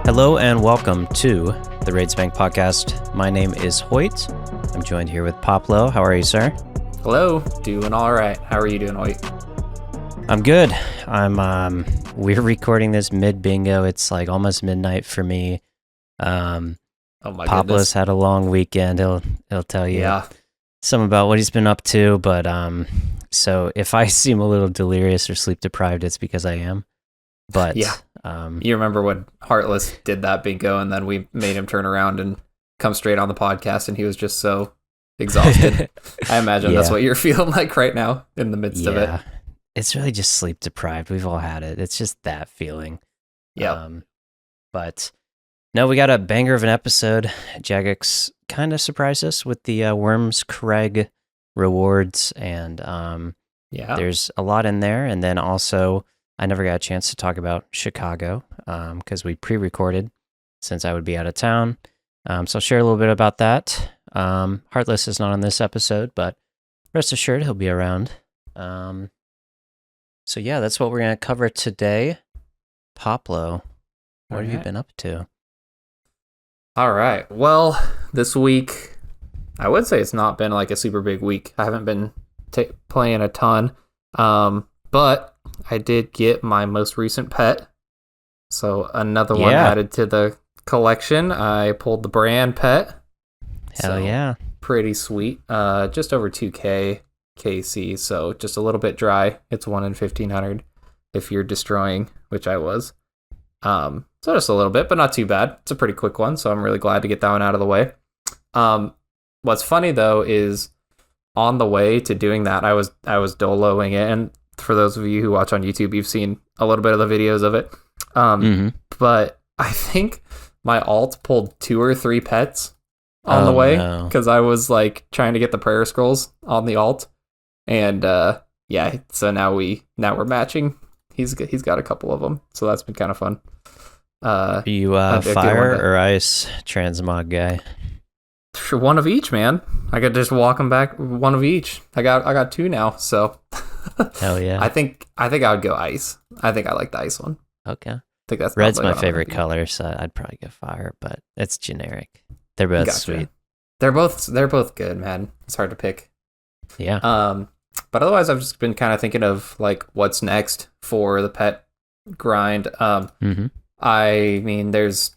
Hello and welcome to the RaidzBank podcast. My name is Hoyt. I'm joined here with Poplo. How are you, sir? Hello, doing all right. How are you doing, Hoyt? I'm good. We're recording this mid-bingo. It's like almost midnight for me. Oh my Poplo's goodness. had a long weekend. He'll tell you some about what he's been up to, but so if I seem a little delirious or sleep deprived, it's because I am. But yeah. You remember when Heartless did that bingo and then we made him turn around and come straight on the podcast and he was just so exhausted. I imagine that's what you're feeling like right now in the midst of it. It's really just sleep deprived. We've all had it. It's just that feeling. Yeah. But no, we got a banger of an episode. Jagex kind of surprised us with the Wyrmscraig rewards, and there's a lot in there. And then also, I never got a chance to talk about Chicago because we pre-recorded since I would be out of town. So I'll share a little bit about that. Heartless is not on this episode, but rest assured he'll be around. So yeah, that's what we're going to cover today. Poplo, what have you been up to? All right. Well, this week, I would say it's not been like a super big week. I haven't been playing a ton, but I did get my most recent pet. So another one added to the collection. I pulled the brand pet. Hell yeah. Pretty sweet. Just over 2K KC, so just a little bit dry. It's 1 in 1,500 if you're destroying, which I was. So just a little bit, but not too bad. It's a pretty quick one, so I'm really glad to get that one out of the way. What's funny though is on the way to doing that, I was doloing it, and for those of you who watch on YouTube, you've seen a little bit of the videos of it. But I think my alt pulled 2 or 3 pets on the way because I was like trying to get the prayer scrolls on the alt, and so now we're matching. He's got a couple of them, so that's been kind of fun. Are you fire or ice transmog guy? Sure, one of each, man. I could just walk them back, one of each. I got 2 now, so hell yeah. I think I would go ice. I think I like the ice one. Okay. I think that's red's my favorite color, so I'd probably go fire, but it's generic. They're both sweet. They're both good, man. It's hard to pick. Yeah. But otherwise, I've just been kind of thinking of like what's next for the pet grind. I mean, there's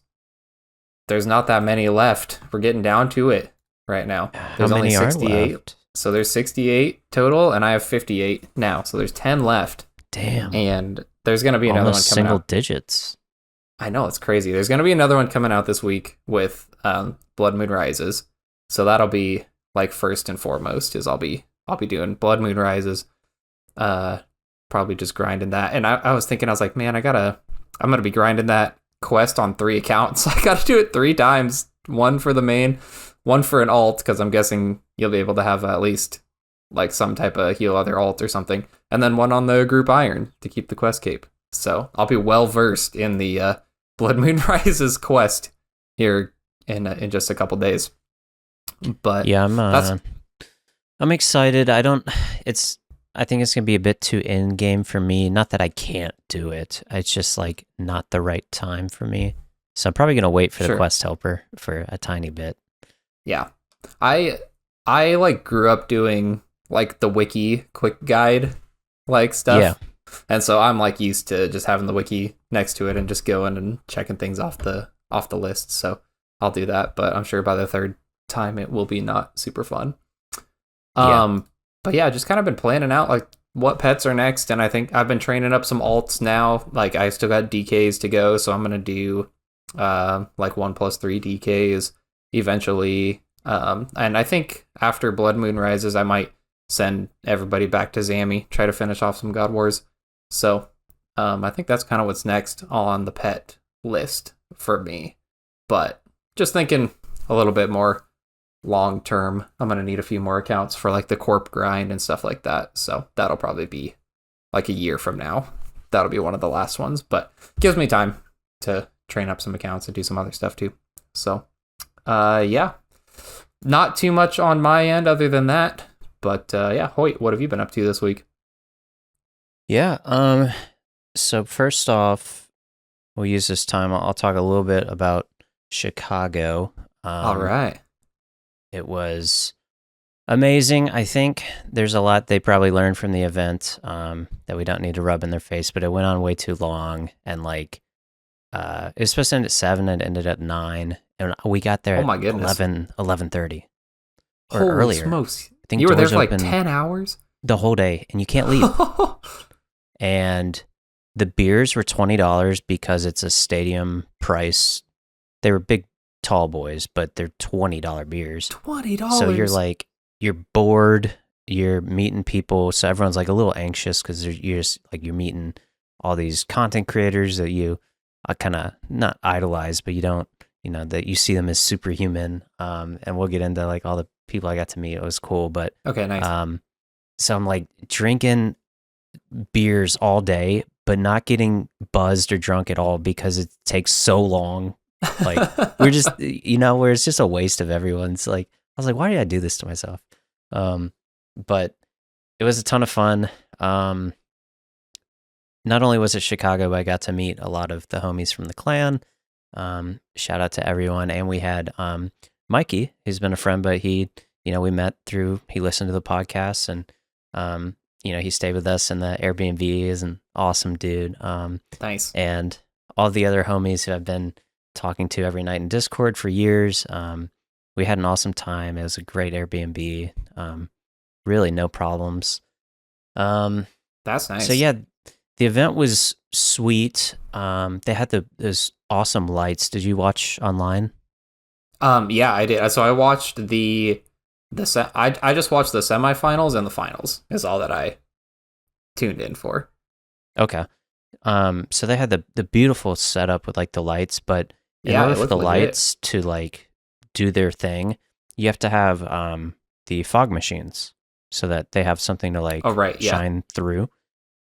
not that many left. We're getting down to it right now. There's only 68. So there's 68 total, and I have 58 now. So there's 10 left. Damn. And there's gonna be another one coming single out. digits. I know, it's crazy. There's gonna be another one coming out this week with Blood Moon Rises. So that'll be like first and foremost is I'll be doing Blood Moon Rises. Probably just grinding that. And I was thinking, I was like, man, I'm gonna be grinding that quest on 3 accounts. I gotta do it 3 times. 1 for the main, 1 for an alt, because I'm guessing you'll be able to have at least like some type of heal other alt or something, and then 1 on the group iron to keep the quest cape. So I'll be well versed in the Blood Moon Rises quest here in just a couple days. But yeah, I'm excited. I think it's gonna be a bit too in game for me. Not that I can't do it. It's just like not the right time for me. So I'm probably gonna wait for the quest helper for a tiny bit. Yeah, I like grew up doing like the wiki quick guide like stuff. Yeah. And so I'm like used to just having the wiki next to it and just going and checking things off the list. So I'll do that, but I'm sure by the 3rd time it will be not super fun. But yeah, just kind of been planning out like what pets are next, and I think I've been training up some alts now. Like I still got DKs to go, so I'm gonna do like 1+3 DKs eventually. And I think after Blood Moon Rises, I might send everybody back to Zammy, try to finish off some God Wars. So I think that's kind of what's next on the pet list for me. But just thinking a little bit more long term, I'm going to need a few more accounts for like the corp grind and stuff like that. So that'll probably be like a year from now. That'll be one of the last ones, but gives me time to train up some accounts and do some other stuff too. So yeah, not too much on my end other than that. But yeah, Hoyt, what have you been up to this week? Yeah, so first off, we'll use this time. I'll talk a little bit about Chicago. All right. It was amazing. I think there's a lot they probably learned from the event that we don't need to rub in their face, but it went on way too long. And like, it was supposed to end at 7 and it ended at 9. And we got there at 11:30 or Holy earlier. Smokes. I think you were there for like open 10 hours? The whole day, and you can't leave. And the beers were $20 because it's a stadium price. They were big, tall boys, but they're $20 beers. $20. So you're like, you're bored. You're meeting people, so everyone's like a little anxious because you're just like you're meeting all these content creators that you kind of not idolize, but you don't, that you see them as superhuman. And we'll get into like all the people I got to meet. It was cool, but okay, nice. So I'm like drinking beers all day, but not getting buzzed or drunk at all because it takes so long. Like we're just, where it's just a waste of everyone's. Like I was like, why did I do this to myself? But it was a ton of fun. Not only was it Chicago, but I got to meet a lot of the homies from the clan. Shout out to everyone. And we had Mikey, who's been a friend, but we met through, he listened to the podcast and, he stayed with us in the Airbnb. Is an awesome dude. Nice. And all the other homies who I've been talking to every night in Discord for years. We had an awesome time. It was a great Airbnb. Really no problems. That's nice. So yeah, the event was sweet. They had those awesome lights. Did you watch online? Yeah, I did. So I watched I just watched the semifinals and the finals is all that I tuned in for. Okay. So they had the beautiful setup with like the lights, but in order for the lights to like do their thing, you have to have the fog machines so that they have something to like shine through.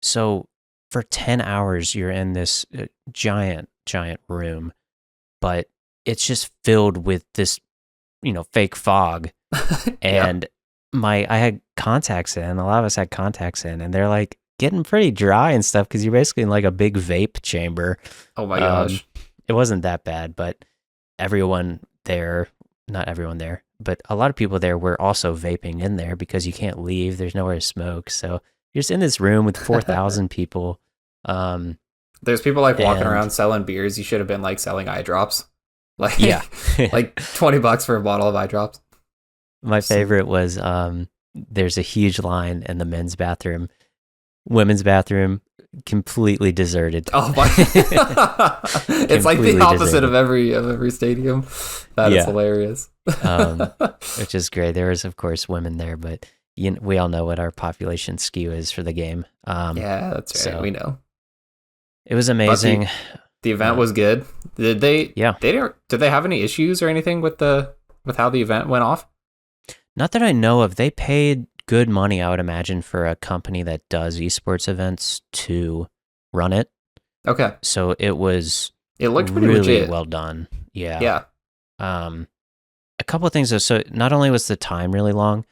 So for 10 hours, you're in this giant room, but it's just filled with this, fake fog. And I had contacts in, a lot of us had contacts in, and they're like getting pretty dry and stuff because you're basically in like a big vape chamber. Oh my gosh. It wasn't that bad, but everyone there, not everyone there, but a lot of people there were also vaping in there because you can't leave. There's nowhere to smoke. So you're just in this room with 4,000 people. There's people like walking around selling beers. You should have been like selling eye drops. Like, yeah. like $20 for a bottle of eye drops. My favorite was there's a huge line in the men's bathroom. Women's bathroom, completely deserted. Oh my! It's like the opposite of every stadium. That is hilarious. Which is great. There is, of course, women there, but we all know what our population skew is for the game. Yeah, that's right. So we know. It was amazing. The event was good. Did they? Yeah. Did they have any issues or anything with how the event went off? Not that I know of. They paid good money, I would imagine, for a company that does esports events to run it. Okay. So it looked pretty really legit. Well done. Yeah. Yeah. A couple of things though. So not only was the time really long,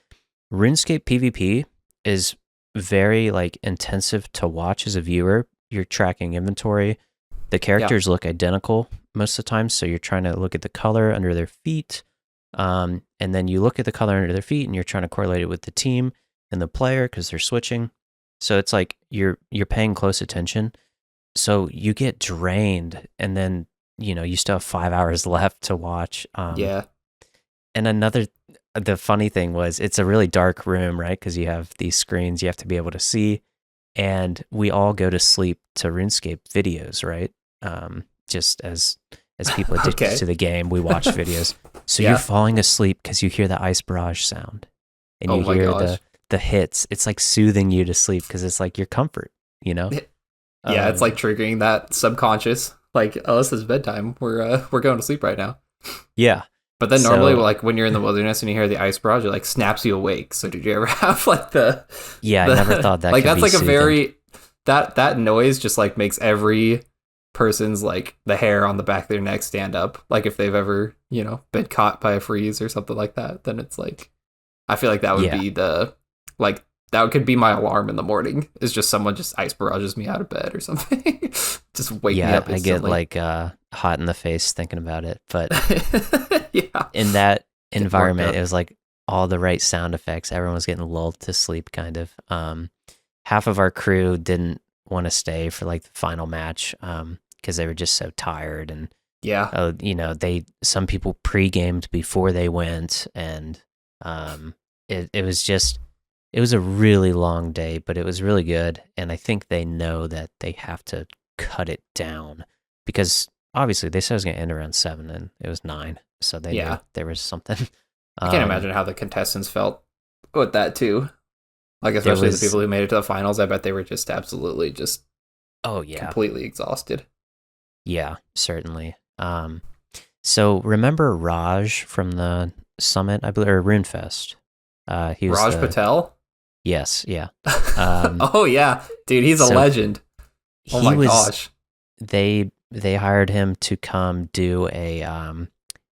RuneScape PvP is very like intensive to watch as a viewer. You're tracking inventory. The characters look identical most of the time, so you're trying to look at the color under their feet. And then you look at the color under their feet and you're trying to correlate it with the team and the player because they're switching. So it's like you're paying close attention. So you get drained and then, you still have 5 hours left to watch. And the funny thing was it's a really dark room, right? Because you have these screens you have to be able to see. And we all go to sleep to RuneScape videos, right? Just as people addicted to the game, we watch videos. So you're falling asleep because you hear the ice barrage sound, and you hear the hits. It's like soothing you to sleep because it's like your comfort, Yeah, it's like triggering that subconscious. Like, oh, this is bedtime. We're going to sleep right now. Yeah. But then normally, like when you're in the wilderness and you hear the ice barrage, it like snaps you awake. So did you ever have like the? Yeah, I never thought that. Like that's like soothing. A very that noise just like makes every person's like the hair on the back of their neck stand up. Like if they've ever been caught by a freeze or something like that, then it's like I feel like that would be the like that could be my alarm in the morning. It's just someone just ice barrages me out of bed or something. Just wake me up instantly. I get like hot in the face thinking about it. But yeah, in that environment, it was like all the right sound effects. Everyone was getting lulled to sleep, kind of. Half of our crew didn't want to stay for like the final match because they were just so tired. And some people pre-gamed before they went, and it was a really long day, but it was really good. And I think they know that they have to cut it down because obviously they said it was going to end around 7 and it was 9. So they knew there was something. I can't imagine how the contestants felt with that too. Like, especially the people who made it to the finals, I bet they were just absolutely just completely exhausted. Yeah, certainly. So remember Raj from the summit, I believe, or RuneFest? He was Raj Patel? Yes, yeah. Oh yeah, dude, he's a legend. Oh my gosh. They hired him to come do a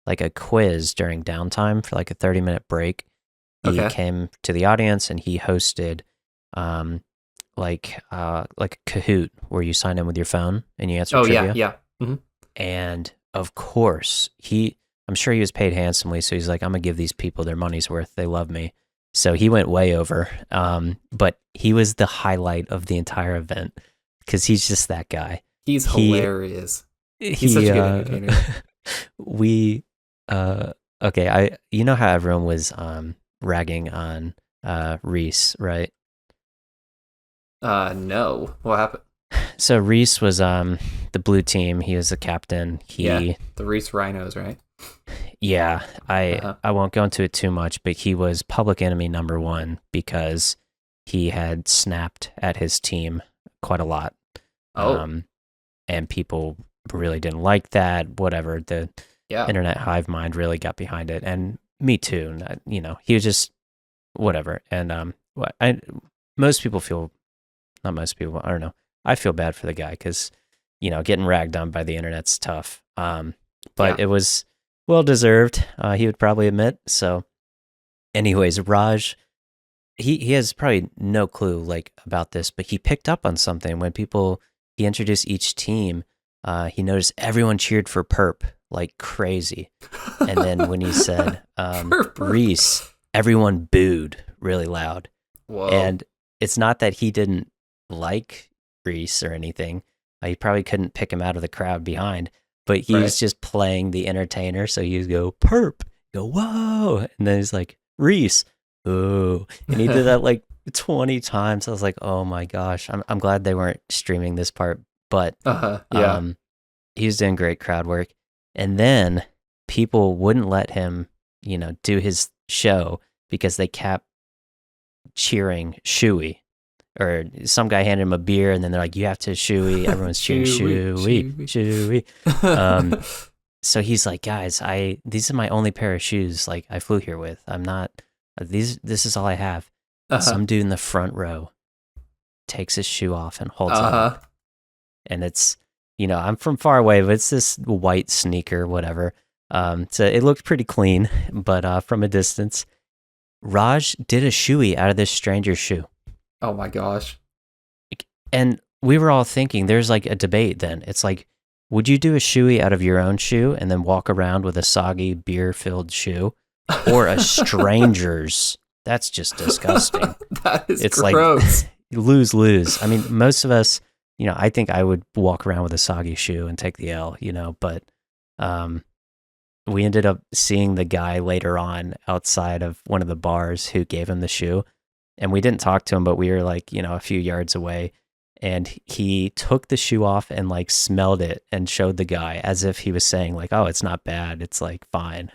like a quiz during downtime for like a 30-minute break. He came to the audience and he hosted like a Kahoot where you sign in with your phone and you answer trivia. Yeah. Mm-hmm. And of course, I'm sure he was paid handsomely, so he's like, I'm gonna give these people their money's worth. They love me. So he went way over. But he was the highlight of the entire event because he's just that guy. He's hilarious. He's such a good entertainer. You know how everyone was ragging on Reese, right? No. What happened? So Reese was the blue team. He was the captain. The Reese Rhinos, right? Yeah, I won't go into it too much, but he was public enemy number 1 because he had snapped at his team quite a lot. And people really didn't like that. Whatever, the internet hive mind really got behind it, and me too. He was just whatever. And most people feel, not most people, I don't know. I feel bad for the guy because getting ragged on by the internet's tough. But it was well deserved. He would probably admit. So, anyways, Raj, he has probably no clue like about this, but he picked up on something when he introduced each team. He noticed everyone cheered for Perp like crazy, and then when he said Reese, everyone booed really loud. Whoa. And it's not that he didn't like Reese or anything. He probably couldn't pick him out of the crowd behind. But he was just playing the entertainer, so he'd go, Perp, go, whoa. And then he's like, Reese, oh. And he did that like 20 times. I was like, oh my gosh. I'm glad they weren't streaming this part. But he was doing great crowd work. And then people wouldn't let him, do his show because they kept cheering Shuey. Or some guy handed him a beer, and then they're like, you have to Shuey. Everyone's cheering Shuey. So he's like, guys, these are my only pair of shoes like I flew here with. I'm not, this is all I have. Some dude in the front row takes his shoe off and holds it up. And it's, I'm from far away, but it's this white sneaker, whatever. So it looked pretty clean, but from a distance, Raj did a Shuey out of this stranger's shoe. Oh my gosh. And we were all thinking, there's like a debate then. It's like, would you do a shoey out of your own shoe and then walk around with a soggy beer-filled shoe? Or a stranger's? That's just disgusting. That is gross. Like lose-lose. I mean, most of us, I think I would walk around with a soggy shoe and take the L, but we ended up seeing the guy later on outside of one of the bars who gave him the shoe. And we didn't talk to him, but we were like, a few yards away. And he took the shoe off and like smelled it and showed the guy as if he was saying like, oh, it's not bad. It's like fine.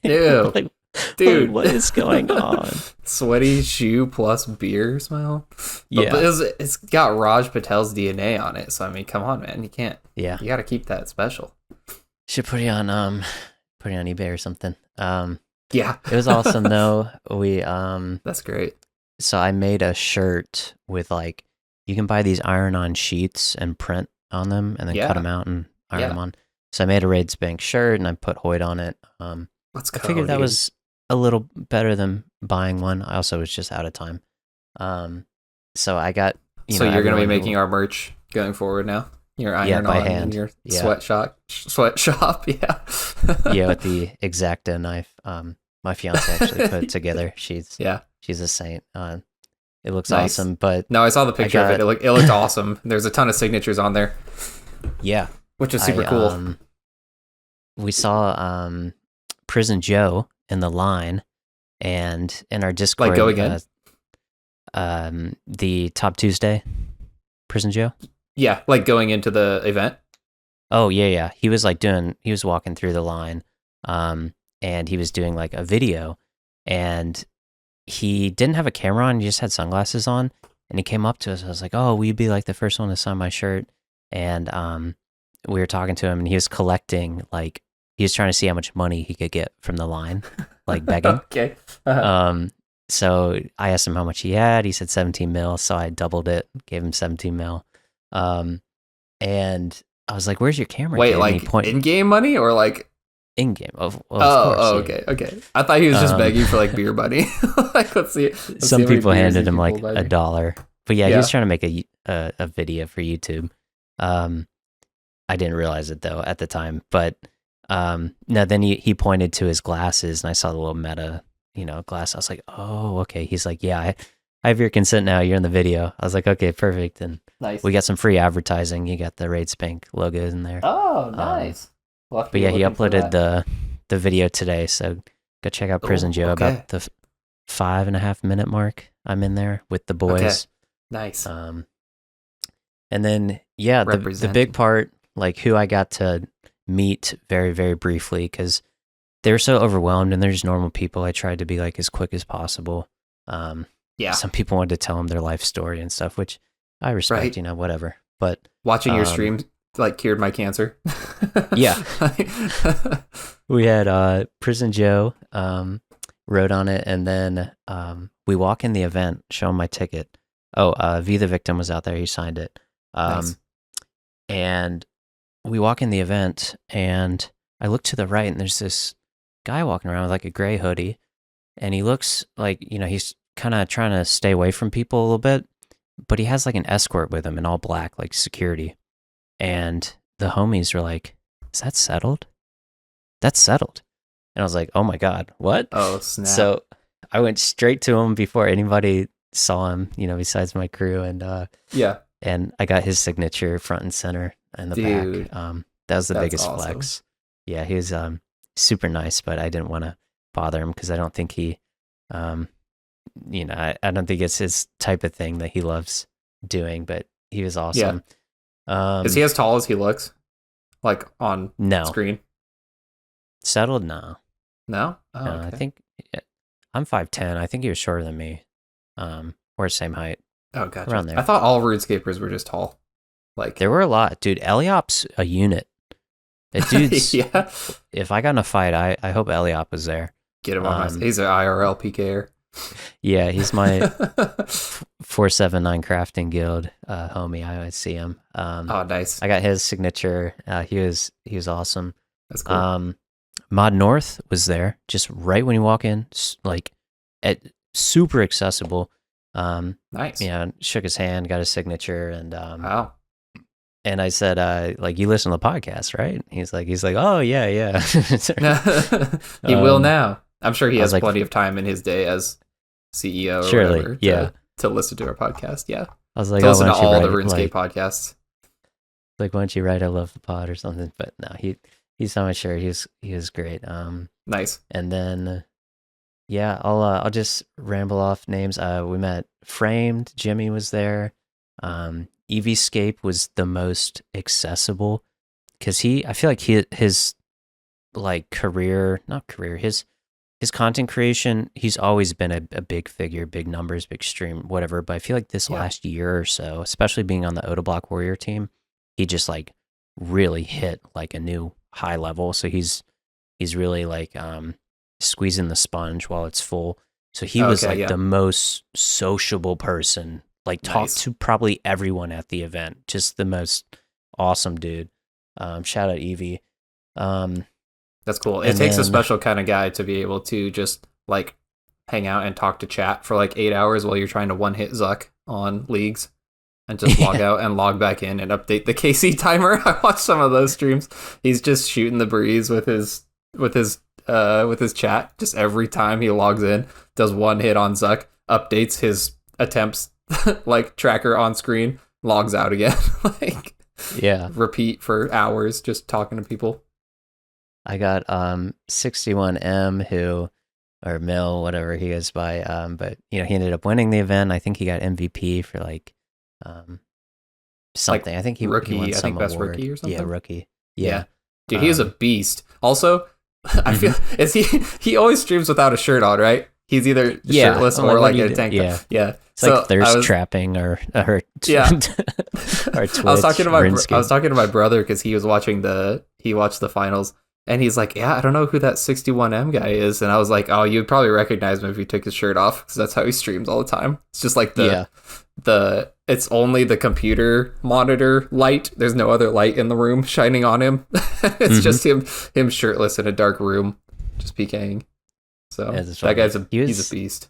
Ew. Like, dude, what is going on? Sweaty shoe plus beer smell. Yeah. But it's got Raj Patel's DNA on it. So, I mean, come on, man. You can't. Yeah. You got to keep that special. Should put it on eBay or something. Yeah. It was awesome though. That's great. So I made a shirt with like, you can buy these iron-on sheets and print on them and then cut them out and iron them on. So I made a RaidzBank shirt and I put Hoyt on it. Let's go. I figured that was a little better than buying one. I also was just out of time. So I got, so you're going to be making who, our merch going forward now. Your iron by on hand. in your sweatshop. Yeah. Yeah, with the X-Acto knife. My fiance actually put it together. She's a saint. It looks awesome. But no, I saw the picture of it. It looked awesome. There's a ton of signatures on there. Yeah, which is super cool. We saw Prison Joe in the line, and in our Discord, like go again. The Top Tuesday, Prison Joe. Yeah, like going into the event. Oh yeah. He was walking through the line, and he was doing like a video, and he didn't have a camera on. He just had sunglasses on, and he came up to us. I was like, "Oh, will you be like the first one to sign my shirt?" And we were talking to him, and he was collecting, like, he was trying to see how much money he could get from the line, like begging. Okay. So I asked him how much he had. He said 17 mil, so I doubled it, gave him 17 mil. And I was like, "Where's your camera?" Wait, like in-game money or like in-game? Of course. Okay. I thought he was just begging for like beer money. Like, let's see. Some people handed him like $1, but yeah, he was trying to make a video for YouTube. I didn't realize it though at the time, but no. Then he pointed to his glasses, and I saw the little Meta, glass. I was like, "Oh, okay." He's like, "Yeah, I have your consent now. You're in the video." I was like, "Okay, perfect." And nice. We got some free advertising. You got the RaidzBank logos in there. Oh, nice. But yeah, he uploaded the video today, so go check out Prison Joe. About the 5.5 minute mark. I'm in there with the boys. Okay. Nice. And then the big part, like who I got to meet very, very briefly, because they were so overwhelmed and they're just normal people. I tried to be like as quick as possible. Some people wanted to tell them their life story and stuff, which I respect, whatever. But watching your stream like cured my cancer. Yeah. We had Prison Joe wrote on it, and then we walk in the event, show him my ticket. V the Victim was out there, he signed it. Nice. And we walk in the event, and I look to the right, and there's this guy walking around with like a gray hoodie, and he looks like, he's kind of trying to stay away from people a little bit, but he has like an escort with him in all black, like security. And the homies were like, "Is that settled? That's settled." And I was like, "Oh my God, what?" Oh, snap. So I went straight to him before anybody saw him, besides my crew. And and I got his signature front and center in the back. That was the biggest flex. Yeah, he was super nice, but I didn't want to bother him because I don't think he, I don't think it's his type of thing that he loves doing, but he was awesome. Yeah. Is he as tall as he looks? Like on screen? Settled? No. No? Oh, no, okay. I think I'm 5'10". I think he was shorter than me. We're the same height. Oh, gotcha. Around there. I thought all RuneScapers were just tall. Like there were a lot. Dude, Eliop's a unit. That dude's, yeah. If I got in a fight, I hope Eliop was there. Get him on he's an IRL PKer. Yeah, he's my 479 crafting guild homie. I always see him. Nice. I got his signature. He was awesome. That's cool. Mod North was there just right when you walk in, like super accessible. Nice. Yeah, shook his hand, got his signature, and wow. And I said, like, "You listen to the podcast, right?" He's like, "Oh yeah." He will now. I'm sure he has plenty of time in his day as CEO or whatever to listen to our podcast. Yeah. I was like, to listen to all the RuneScape podcasts. Like, why don't you write "I love the pod" or something? But no, he's on my shirt. He was great. Nice. And then I'll just ramble off names. We met Framed. Jimmy was there. Eevescape was the most accessible because I feel like his like his content creation, he's always been a big figure, big numbers, big stream, whatever. But I feel like this last year or so, especially being on the Otoblock Warrior team, he just like really hit like a new high level. So he's really like squeezing the sponge while it's full. So he was the most sociable person. Like talked to probably everyone at the event. Just the most awesome dude. Shout out Evie. That's cool. It takes a special kind of guy to be able to just like hang out and talk to chat for like 8 hours while you're trying to one hit Zuck on leagues, and just log out and log back in and update the KC timer. I watched some of those streams. He's just shooting the breeze with his chat. Just every time he logs in, does one hit on Zuck, updates his attempts like tracker on screen, logs out again. Like, yeah, repeat for hours just talking to people. I got 61M who, or Mill, whatever he goes by, but he ended up winning the event. I think he got MVP for like something. Like I think he rookie. won I think best award. rookie or something. Yeah, rookie. Yeah. Dude, he is a beast. Also, I feel he always streams without a shirt on, right? He's either shirtless or like in a tank top. Yeah. It's like thirst trapping or yeah. or Twitch, I was talking to my brother because he watched the finals, and he's like, yeah, I don't know who that 61M guy is, and I was like, oh, you'd probably recognize him if he took his shirt off, because that's how he streams all the time. It's just like it's only the computer monitor light. There's no other light in the room shining on him. It's just him shirtless in a dark room, just PKing. So that guy's he's a beast.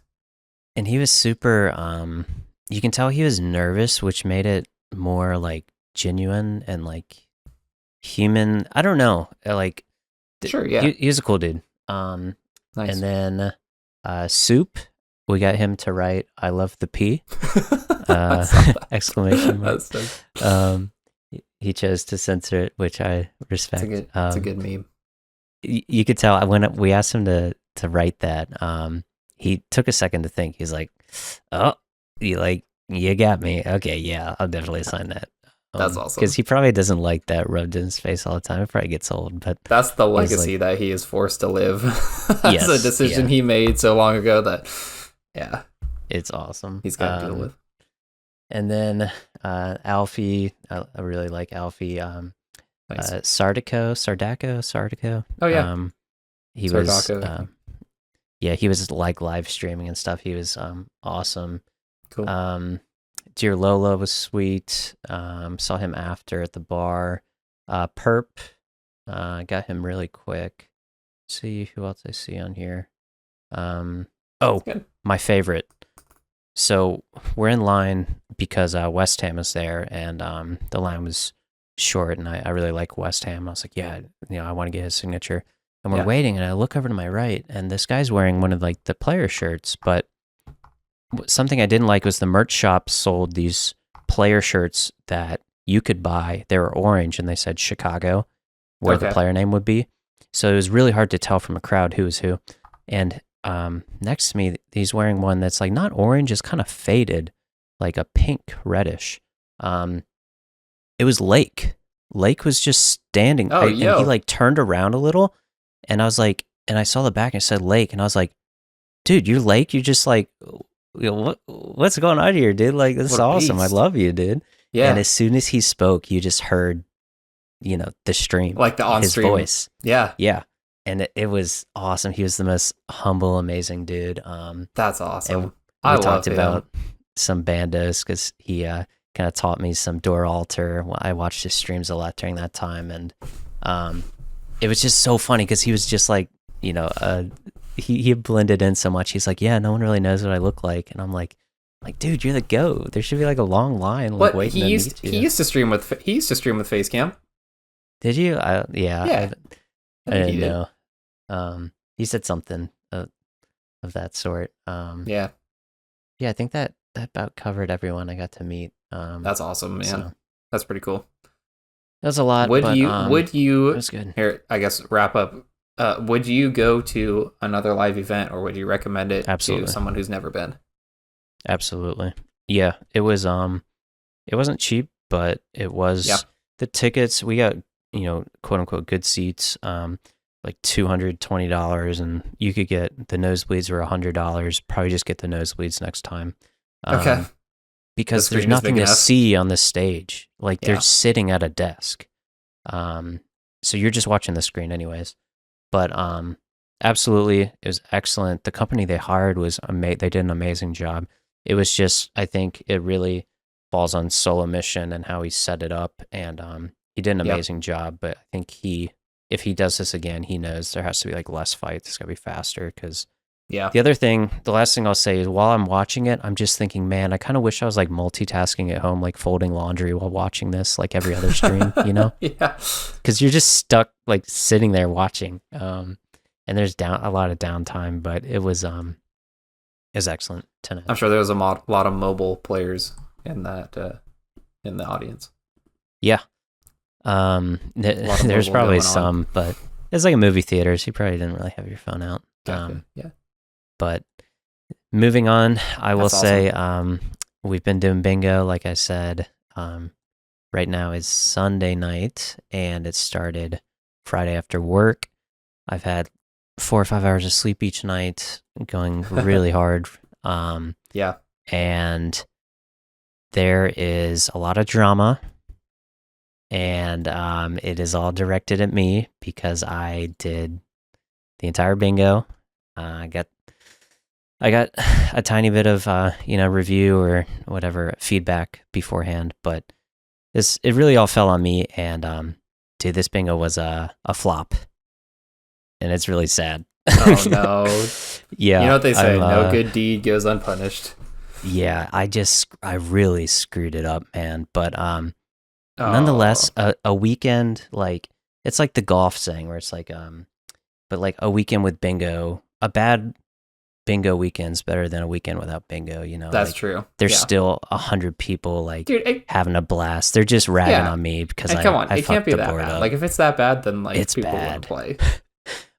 And he was super, you can tell he was nervous, which made it more like genuine and like human. I don't know. Like, sure, yeah. He was a cool dude. Nice. And then Soup, we got him to write "I love the P!" exclamation mark. He chose to censor it, which I respect. It's a good meme. You could tell when we asked him to write that. He took a second to think. He's like, "Oh, you got me. Okay, yeah, I'll definitely sign that." That's awesome. Because he probably doesn't like that rubbed in his face all the time. It probably gets old, but that's the legacy that he is forced to live. That's a decision he made so long ago that, yeah, it's awesome. He's got to deal with. And then Alfie, I really like Alfie. Nice. Sardaco. Oh yeah, he was. Yeah, he was like live streaming and stuff. He was awesome. Cool. Dear Lola was sweet. Saw him after at the bar. Perp, got him really quick. See who else I see on here. My favorite. So we're in line because West Ham is there, and the line was short, and I really like West Ham. I was like, yeah, I want to get his signature. And we're waiting, and I look over to my right, and this guy's wearing one of like the player shirts, but something I didn't like was the merch shop sold these player shirts that you could buy. They were orange, and they said Chicago, where the player name would be. So it was really hard to tell from a crowd who was who. And next to me, he's wearing one that's like not orange, it's kind of faded, like a pink reddish. It was Lake. Lake was just standing. And he like turned around a little, and I was like, and I saw the back and it said Lake, and I was like, dude, you're Lake? You're just like, what's going on here, dude? Like, this is awesome. I love you, dude. Yeah. And as soon as he spoke, you just heard, the stream. Like the on-stream. His voice. Yeah. Yeah. And it was awesome. He was the most humble, amazing dude. That's awesome. We talked about some bandos because he kind of taught me some door altar. I watched his streams a lot during that time. And it was just so funny because he was just like, he blended in so much. He's like, yeah, no one really knows what I look like. And I'm like, dude, you're the GOAT. There should be like a long line. Like, waiting to meet you. He used to stream with Facecam. Did you? Yeah. I didn't know. He said something of that sort. Yeah, I think that about covered everyone I got to meet. That's awesome, man. So. That's pretty cool. That was a lot. Would you? It was good. Here, I guess wrap up. Would you go to another live event, or would you recommend it to someone who's never been? Absolutely. Yeah, it was. It wasn't cheap, but it was the tickets. We got quote unquote good seats. Like $220, and you could get the nosebleeds were $100. Probably just get the nosebleeds next time. Okay. Because there's nothing to see on the stage. Like they're sitting at a desk. So you're just watching the screen anyways. But absolutely, it was excellent. The company they hired was they did an amazing job. It was just, I think it really falls on Solo Mission and how he set it up, and he did an amazing job. But I think if he does this again, he knows there has to be like less fights. It's got to be faster because Yeah. The last thing I'll say is while I'm watching it, I'm just thinking, man, I kind of wish I was like multitasking at home, like folding laundry while watching this, like every other stream, you know? Yeah. Because you're just stuck like sitting there watching. And there's a lot of downtime, but it was excellent. 10 I'm sure there was a lot of mobile players in that in the audience. Yeah. There's probably some, but it's like a movie theater, so you probably didn't really have your phone out. Gotcha. Yeah. But moving on, I will say awesome. We've been doing bingo, like I said. Right now is Sunday night, and it started Friday after work. I've had 4 or 5 hours of sleep each night, going really hard. Yeah. And there is a lot of drama, and it is all directed at me because I did the entire bingo. I got a tiny bit of review or whatever feedback beforehand, but it really all fell on me. And dude, this bingo was a flop, and it's really sad. Oh no! Yeah, you know what they say: no good deed goes unpunished. Yeah, I really screwed it up, man. But nonetheless, a weekend, like it's like the golf saying where it's like but like a weekend with bingo, a bad bingo weekend's better than a weekend without bingo, you know. That's like, true. There's still 100 people like dude, having a blast. They're just ragging on me because come on, I it can't be that bad. Like if it's that bad, then like it's people bad. won't play.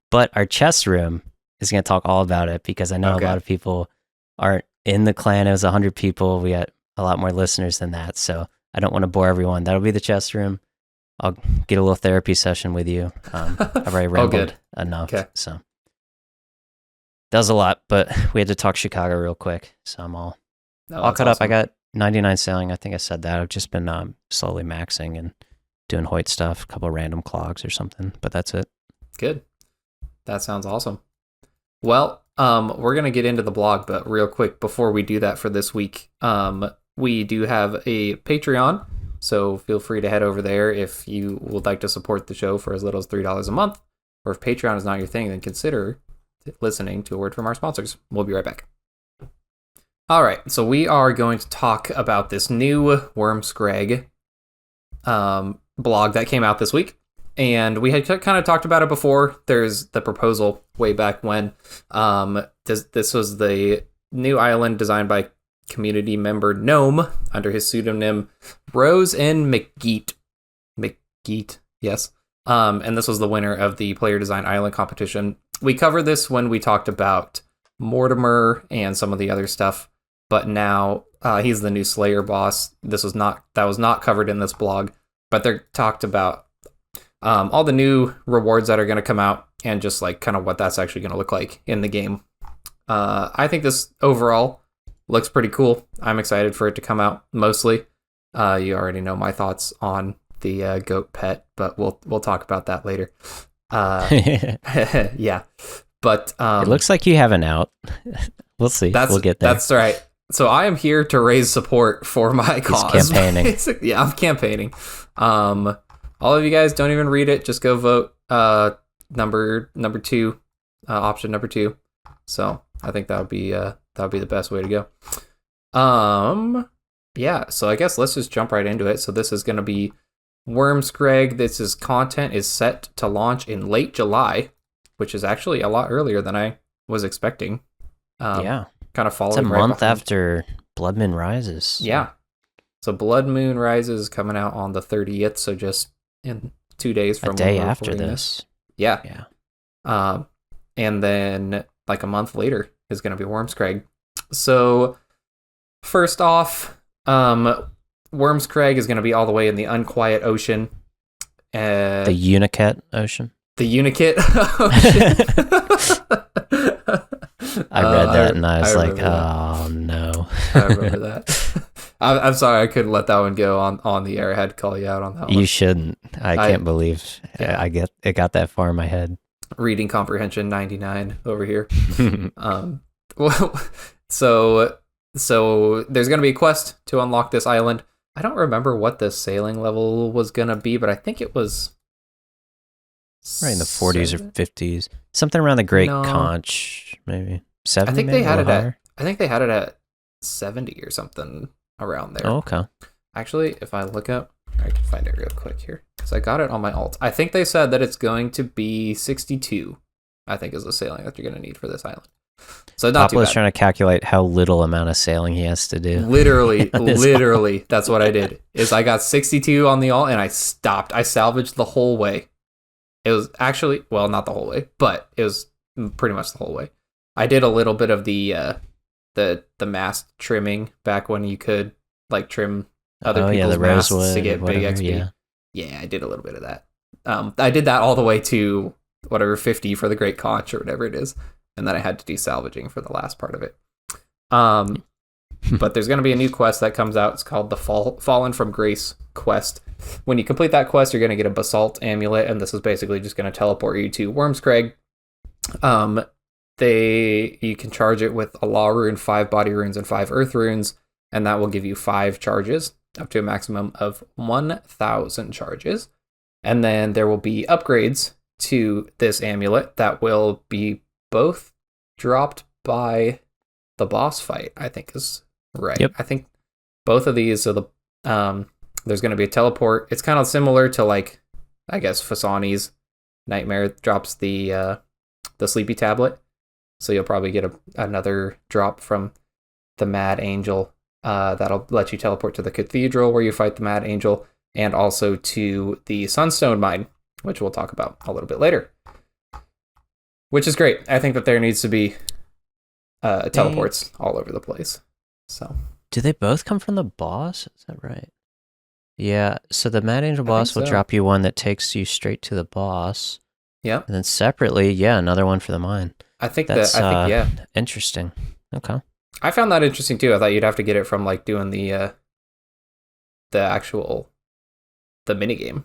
But our chess room is going to talk all about it because I know a lot of people aren't in the clan. It was 100 people. We got a lot more listeners than that, so I don't want to bore everyone. That'll be the chess room. I'll get a little therapy session with you. I've already rambled enough, so that was a lot. But we had to talk Chicago real quick, so I'm all caught up. I got 99 sailing. I think I said that. I've just been slowly maxing and doing Hoyt stuff, a couple of random clogs or something, but that's it. Good. That sounds awesome. Well, we're going to get into the blog, but real quick, before we do that for this week, we do have a Patreon, so feel free to head over there if you would like to support the show for as little as $3 a month, or if Patreon is not your thing, then consider listening to a word from our sponsors. We'll be right back. All right, so we are going to talk about this new Wyrmscraig blog that came out this week. And we had kind of talked about it before. There's the proposal way back when. This was the new island designed by community member Gnome under his pseudonym Rose N. McGeet. McGeet, yes. And this was the winner of the Player Design Island competition. We covered this when we talked about Mortimer and some of the other stuff, but now he's the new Slayer boss. That was not covered in this blog, but they're talked about all the new rewards that are going to come out and just like kind of what that's actually going to look like in the game. I think this overall looks pretty cool. I'm excited for it to come out mostly. You already know my thoughts on the goat pet, but we'll talk about that later. Yeah, but it looks like you have an out. We'll see. We'll get there. That's right. So I am here to raise support for my cause. He's campaigning. Yeah, I'm campaigning. All of you guys, don't even read it. Just go vote number 2, option number 2. So I think that would be the best way to go. Yeah. So I guess let's just jump right into it. So this is going to be Wyrmscraig. This content is set to launch in late July, which is actually a lot earlier than I was expecting. Yeah. Kind of following. It's a month after Blood Moon Rises. So. Yeah. So Blood Moon Rises is coming out on the 30th. So just in 2 days from a day after this. Yeah. Yeah. And then like a month later is going to be Wyrmscraig. So first off, Wyrmscraig is going to be all the way in the Unquiet Ocean. The Unicat Ocean. The Unicat Ocean. I read that and I was like, oh no. I remember that. I'm sorry I couldn't let that one go on the air. I had to call you out on that one. You shouldn't. I can't believe it got that far in my head. Reading comprehension 99 over here. Well, so there's going to be a quest to unlock this island. I don't remember what the sailing level was going to be, but I think it was right in the 40s or 50s. Something around the Great Conch, maybe. 70? I think maybe? they had it higher? I think they had it at 70 or something around there. Oh, okay. Actually, if I look up, I can find it real quick here because I got it on my alt. I think they said that it's going to be 62. I think is the sailing that you're going to need for this island. So not too bad. Poplo's trying to calculate how little amount of sailing he has to do. Literally, that's what I did. Is I got 62 on the alt and I stopped. I salvaged the whole way. It was actually, well, not the whole way, but it was pretty much the whole way. I did a little bit of the mast trimming back when you could like trim other people's masts to get big XP. Yeah, I did a little bit of that. I did that all the way to whatever 50 for the Great Conch or whatever it is, and then I had to do salvaging for the last part of it. But there's going to be a new quest that comes out. It's called the Fallen from Grace quest. When you complete that quest, you're going to get a basalt amulet, and this is basically just going to teleport you to Wyrmscraig. You can charge it with a law rune, 5 body runes, and 5 earth runes, and that will give you 5 charges, up to a maximum of 1,000 charges. And then there will be upgrades to this amulet that will be both dropped by the boss fight, I think is right. Yep. I think both of these, so there's going to be a teleport. It's kind of similar to like, I guess, Fasani's Nightmare drops the sleepy tablet. So you'll probably get another drop from the Mad Angel that'll let you teleport to the cathedral where you fight the Mad Angel, and also to the Sunstone Mine, which we'll talk about a little bit later. Which is great. I think that there needs to be teleports all over the place. So, do they both come from the boss? Is that right? Yeah. So the Mad Angel boss will drop you one that takes you straight to the boss. Yeah. And then separately, another one for the mine. I think yeah. Interesting. Okay. I found that interesting too. I thought you'd have to get it from like doing the actual minigame.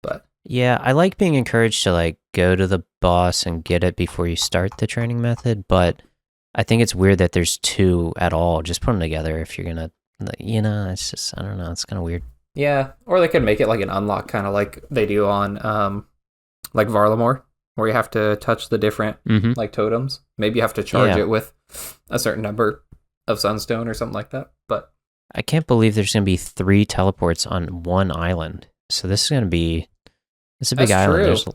But yeah, I like being encouraged to like go to the boss and get it before you start the training method, but I think it's weird that there's 2 at all. Just put them together if you're gonna, it's just, I don't know, it's kind of weird. Yeah, or they could make it like an unlock, kind of like they do on like Varlamore, where you have to touch the different like totems. Maybe you have to charge it with a certain number of sunstone or something like that. But I can't believe there's going to be 3 teleports on one island. So this is going to be, it's a big island. There's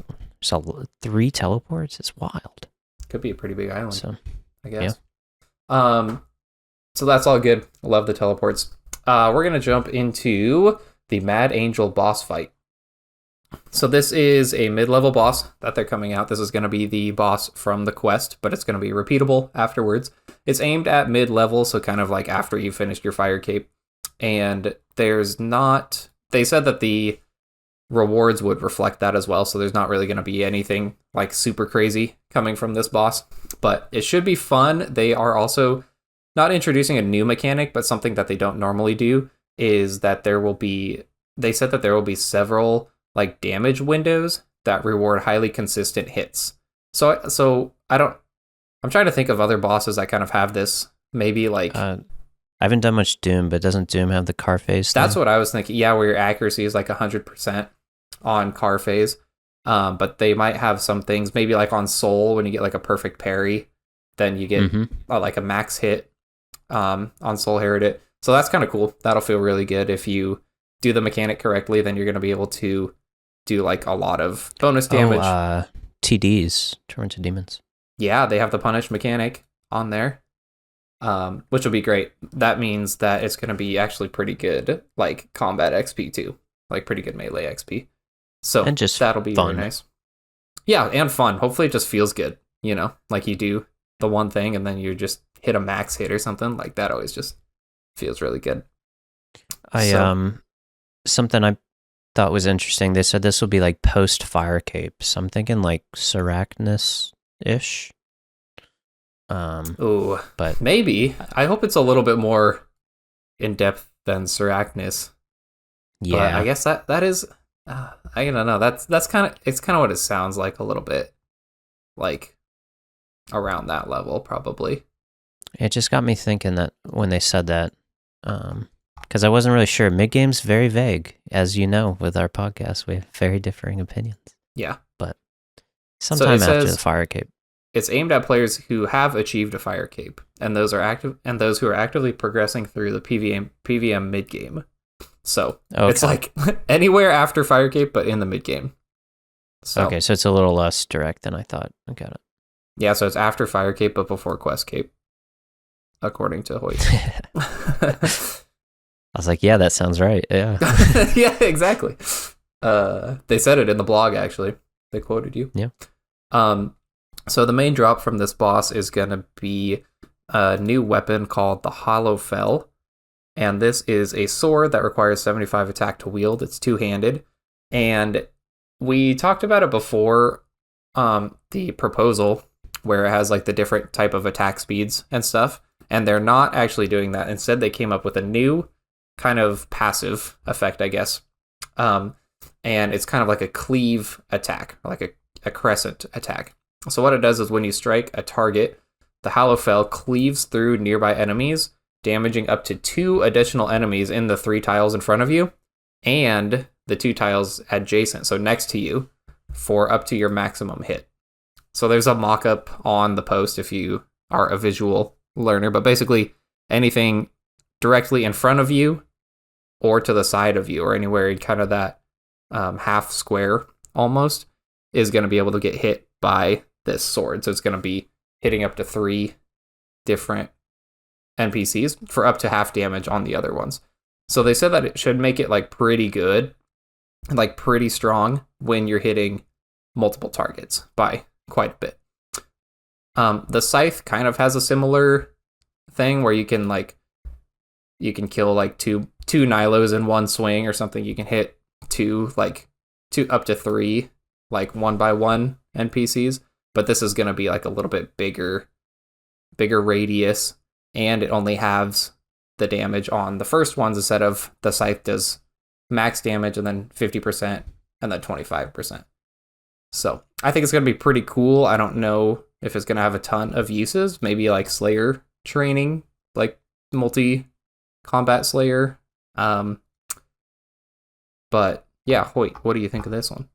3 teleports. It's wild. Could be a pretty big island, so, I guess. Yeah. So that's all good. I love the teleports. We're going to jump into the Mad Angel boss fight. So this is a mid-level boss that they're coming out. This is going to be the boss from the quest, but it's going to be repeatable afterwards. It's aimed at mid-level, so kind of like after you finished your fire cape. And they said that the rewards would reflect that as well, so there's not really going to be anything like super crazy coming from this boss. But it should be fun. They are also not introducing a new mechanic, but something that they don't normally do is that they said that there will be several like damage windows that reward highly consistent hits. So I'm trying to think of other bosses that kind of have this. Maybe like I haven't done much Doom, but doesn't Doom have the car phase thing? That's what I was thinking. Yeah, where your accuracy is like 100% on car phase. But they might have some things, maybe like on Soul, when you get like a perfect parry, then you get like a max hit on Soul Heredit. So that's kind of cool. That'll feel really good. If you do the mechanic correctly, then you're going to be able to do like a lot of bonus damage. TDs, turn into demons. Yeah, they have the punish mechanic on there, which will be great. That means that it's going to be actually pretty good, like combat XP too, like pretty good melee XP. So and just that'll be fun. Very nice. Yeah, and fun. Hopefully it just feels good, like you do the one thing and then you just hit a max hit or something. Like that always just feels really good. Something I thought was interesting. They said this will be like post fire cape. So I'm thinking like Sarachnis-ish. But maybe. I hope it's a little bit more in depth than Sarachnis. Yeah, but I guess that is. I don't know. That's kind of what it sounds like a little bit, like around that level probably. It just got me thinking that when they said that, because I wasn't really sure. Mid-game's very vague, as you know, with our podcast. We have very differing opinions. Yeah. But sometime after the fire cape. it's aimed at players who have achieved a fire cape, and those who are actively progressing through the PVM mid game. So it's like anywhere after fire cape, but in the mid game. So, okay, so it's a little less direct than I thought. I got it. Yeah, so it's after fire cape, but before quest cape, according to Hoyt. I was like, yeah, that sounds right. Yeah. Yeah, exactly. They said it in the blog, actually. They quoted you. Yeah. So the main drop from this boss is going to be a new weapon called the Hollow Fell. And this is a sword that requires 75 attack to wield. It's two-handed. And we talked about it before, the proposal, where it has like the different type of attack speeds and stuff. And they're not actually doing that. Instead, they came up with a new kind of passive effect, I guess. And it's kind of like a cleave attack, or like a crescent attack. So what it does is when you strike a target, the Hollow Fell cleaves through nearby enemies, damaging up to 2 additional enemies in the 3 tiles in front of you, and the 2 tiles adjacent, so next to you, for up to your maximum hit. So there's a mock-up on the post if you are a visual learner, but basically anything directly in front of you or to the side of you or anywhere in kind of that half square almost is going to be able to get hit by this sword. So it's going to be hitting up to 3 different NPCs for up to half damage on the other ones. So they said that it should make it like pretty good, like pretty strong when you're hitting multiple targets by quite a bit. The scythe kind of has a similar thing where you can kill like two Nilos in one swing or something. You can hit two up to 3 like 1-by-1 NPCs, but this is going to be like a little bit bigger radius, and it only halves the damage on the first ones instead of the scythe does max damage and then 50% and then 25%. So I think it's going to be pretty cool. I don't know if it's going to have a ton of uses, maybe like Slayer training, like multi-combat Slayer. But yeah, Hoyt, what do you think of this one?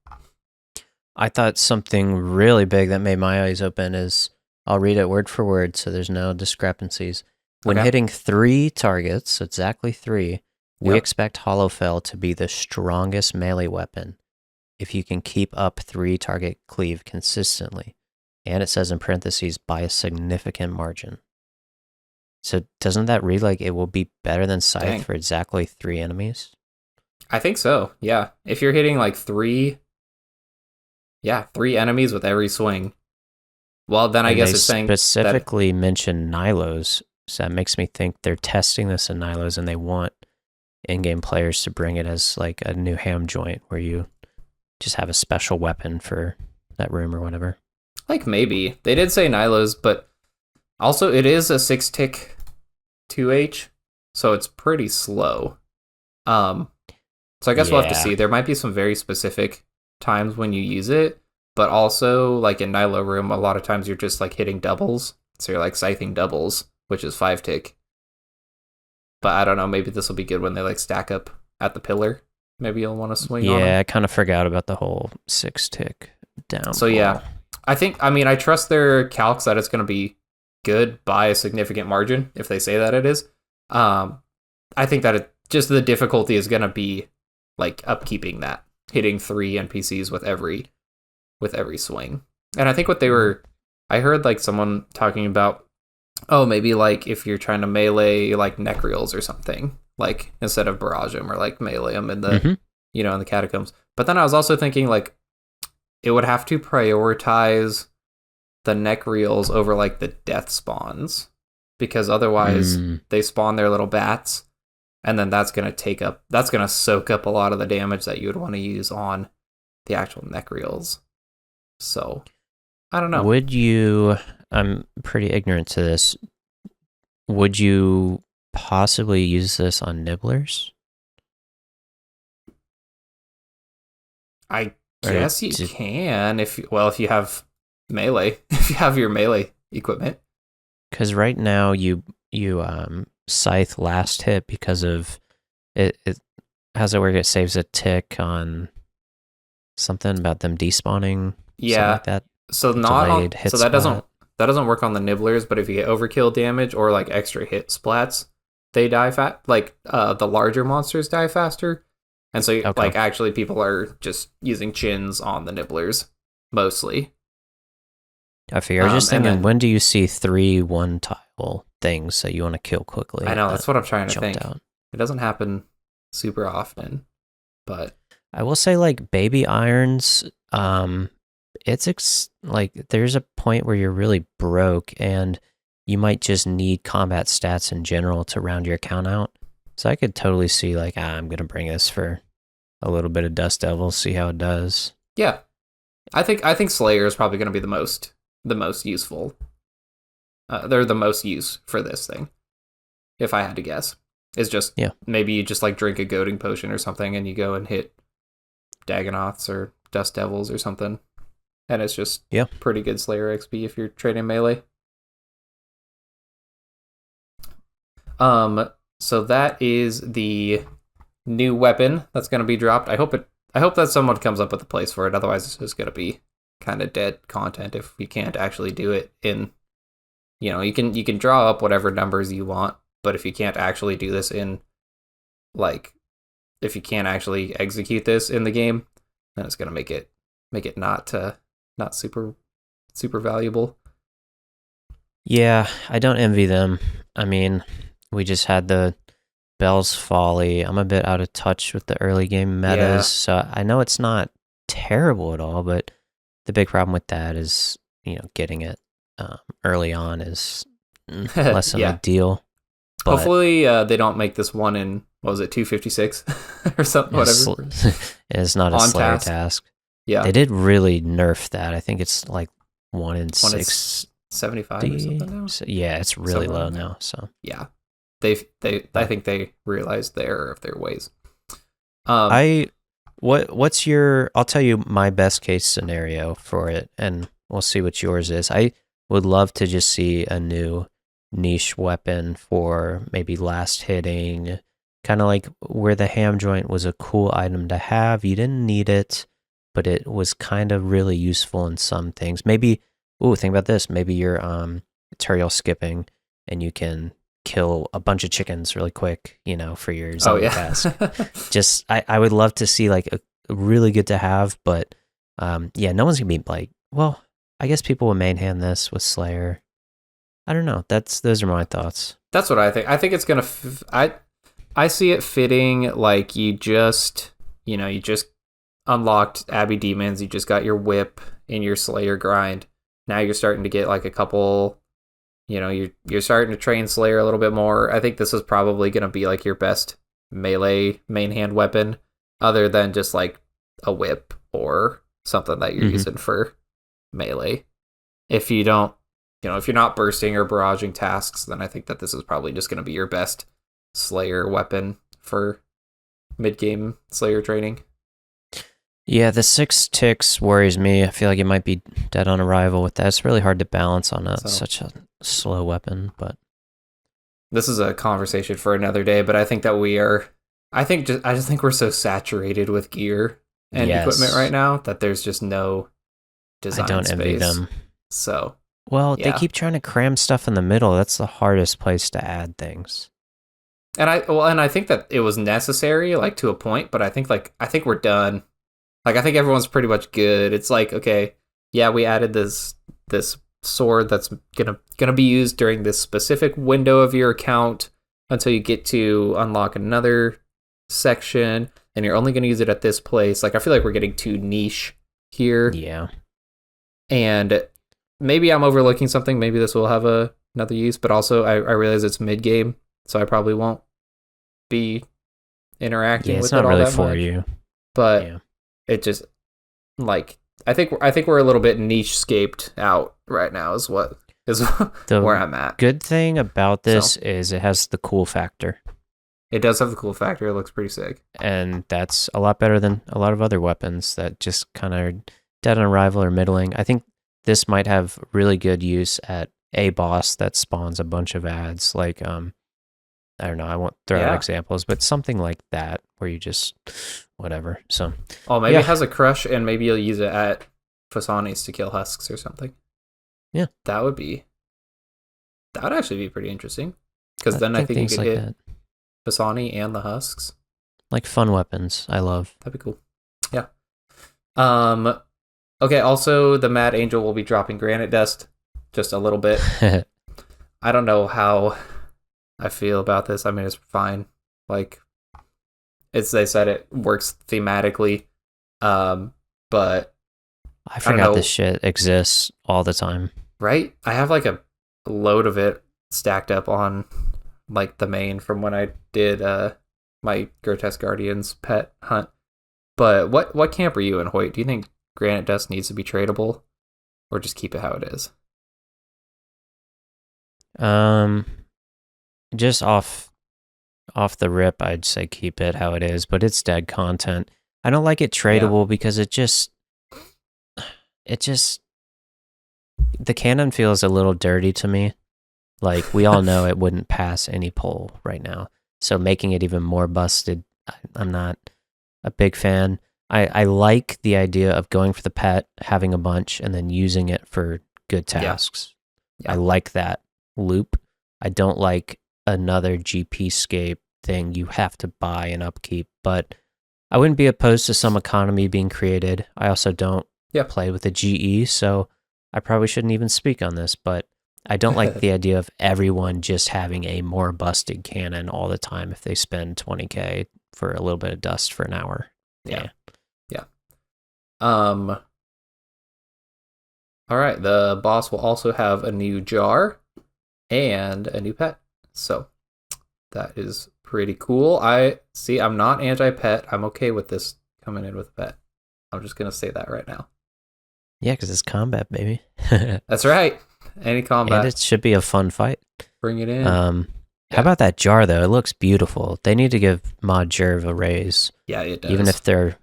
I thought something really big that made my eyes open is, I'll read it word for word so there's no discrepancies. When hitting 3 targets, so exactly 3, we expect Hollow Fell to be the strongest melee weapon if you can keep up 3 target cleave consistently. And it says in parentheses, by a significant margin. So doesn't that read like it will be better than Scythe for exactly 3 enemies? I think so, yeah. If you're hitting like 3 enemies with every swing, well, then I guess it's saying specifically mention Nilos, so that makes me think they're testing this in Nilos and they want in-game players to bring it as like a new ham joint where you just have a special weapon for that room or whatever. Like maybe. They did say Nilos, but also it is a 6-tick 2H, so it's pretty slow. So I guess we'll have to see. There might be some very specific times when you use it, but also like in Nilo room, a lot of times you're just like hitting doubles. So you're like scything doubles, which is 5-tick. But I don't know, maybe this will be good when they like stack up at the pillar. Maybe you'll want to swing on them. Yeah, I kind of forgot about the whole 6-tick down. So yeah, I trust their calcs that it's going to be good by a significant margin if they say that it is. I think that just the difficulty is going to be like upkeeping that, hitting 3 NPCs with every swing. And I think I heard like someone talking about, maybe like if you're trying to melee like Necrials or something, like instead of barrage them or like melee them in the, in the catacombs. But then I was also thinking like it would have to prioritize the Necrials over like the death spawns, because otherwise they spawn their little bats, and then that's going to soak up a lot of the damage that you would want to use on the actual Necrials. So I don't know. I'm pretty ignorant to this. Would you possibly use this on nibblers? I guess you can if you have melee, if you have your melee equipment. Because right now you scythe last hit because of it. How's it work? It saves a tick on something about them despawning. Yeah, like that. So that doesn't work on the nibblers, but if you get overkill damage or like extra hit splats, they die the larger monsters die faster. And so like actually people are just using chins on the nibblers mostly. I figure. I was just thinking, when do you see 3 1-tile things that you want to kill quickly? I know, that's what I'm trying to think. It doesn't happen super often, but I will say, like, baby irons, it's like there's a point where you're really broke and you might just need combat stats in general to round your account out. So I could totally see, like, I'm going to bring this for a little bit of Dust Devil, see how it does. Yeah. I think Slayer is probably going to be the most useful. They're the most use for this thing, if I had to guess. It's just, maybe you just like drink a goading potion or something and you go and hit Dagonoths or Dust Devils or something. And it's just pretty good Slayer XP if you're trading melee. So that is the new weapon that's going to be dropped. I hope that someone comes up with a place for it. Otherwise, it's just going to be kind of dead content if you can't actually do it in, you can draw up whatever numbers you want, but if you can't actually do this in, like, if you can't actually execute this in the game, then it's going to make it not super valuable. Yeah, I don't envy them. I mean, we just had the Bell's Folly. I'm a bit out of touch with the early game metas, so I know it's not terrible at all, but the big problem with that is, getting it early on is less of a deal. But hopefully they don't make this one in, what was it, 256 or something, whatever. It's not a Slayer task. Yeah. They did really nerf that. I think it's like 1 in 675 or something now. So, yeah, it's really low now. So yeah, I think they realized the error of their ways. What's your? I'll tell you my best case scenario for it, and we'll see what yours is. I would love to just see a new niche weapon for maybe last hitting, kind of like where the ham joint was a cool item to have. You didn't need it, but it was kind of really useful in some things. Maybe, think about this. Maybe you're material skipping and you can kill a bunch of chickens really quick, for your zombie task. Just, I would love to see like a really good to have, but no one's gonna be like, well, I guess people will main hand this with Slayer. I don't know. Those are my thoughts. That's what I think. I think it's gonna. I see it fitting like you just unlocked Abbey Demons. You just got your whip in your Slayer grind. Now you're starting to get like a couple. You're starting to train Slayer a little bit more. I think this is probably gonna be like your best melee main hand weapon, other than just like a whip or something that you're using for melee. If you don't. If you're not bursting or barraging tasks, then I think that this is probably just going to be your best Slayer weapon for mid-game Slayer training. Yeah, the 6 ticks worries me. I feel like it might be dead on arrival with that. It's really hard to balance on such a slow weapon, but this is a conversation for another day, but I think that I just think we're so saturated with gear and equipment right now that there's just no design I don't space. envy them. So well, they keep trying to cram stuff in the middle. That's the hardest place to add things. And I think that it was necessary, like, to a point, but I think we're done. Like, I think everyone's pretty much good. It's like, okay, yeah, we added this sword that's gonna be used during this specific window of your account until you get to unlock another section, and you're only gonna use it at this place. Like, I feel like we're getting too niche here. Yeah. And maybe I'm overlooking something. Maybe this will have another use, but also I realize it's mid-game, so I probably won't be interacting with it all that much. It's not really for you. But it just, like, I think we're a little bit niche-scaped out right now is where I'm at. Good thing about this is it has the cool factor. It does have the cool factor. It looks pretty sick. And that's a lot better than a lot of other weapons that just kind of are dead on arrival or middling. I think this might have really good use at a boss that spawns a bunch of ads. Like, I don't know, I won't throw out examples, but something like that where you just, whatever. So, maybe it has a crush and maybe you'll use it at Fasanis to kill husks or something. Yeah. That would actually be pretty interesting. Because then I think you could like hit that. Fasani and the husks. Like fun weapons. I love. That'd be cool. Yeah. Okay, also the Mad Angel will be dropping Granite Dust just a little bit. I don't know how I feel about this. I mean, it's fine. Like, they said it works thematically. But I forgot this shit exists all the time. Right? I have like a load of it stacked up on like the main from when I did my Grotesque Guardians pet hunt. But what camp are you in, Hoyt? Do you think Granite Dust needs to be tradable, or just keep it how it is? Just off the rip, I'd say keep it how it is, but it's dead content. I don't like it tradable because it just the cannon feels a little dirty to me. Like, we all know it wouldn't pass any poll right now. So making it even more busted, I'm not a big fan. I like the idea of going for the pet, having a bunch, and then using it for good tasks. Yeah. I like that loop. I don't like another GP-scape thing you have to buy and upkeep, but I wouldn't be opposed to some economy being created. I also don't play with a GE, so I probably shouldn't even speak on this, but I don't like the idea of everyone just having a more busted cannon all the time if they spend 20k for a little bit of dust for an hour. Yeah. All right, the boss will also have a new jar and a new pet. So that is pretty cool. I'm not anti-pet. I'm okay with this coming in with a pet. I'm just going to say that right now. Yeah, because it's combat, baby. That's right. Any combat. And it should be a fun fight. Bring it in. How about that jar, though? It looks beautiful. They need to give Mod Jerv a raise. Yeah, it does. Even if they're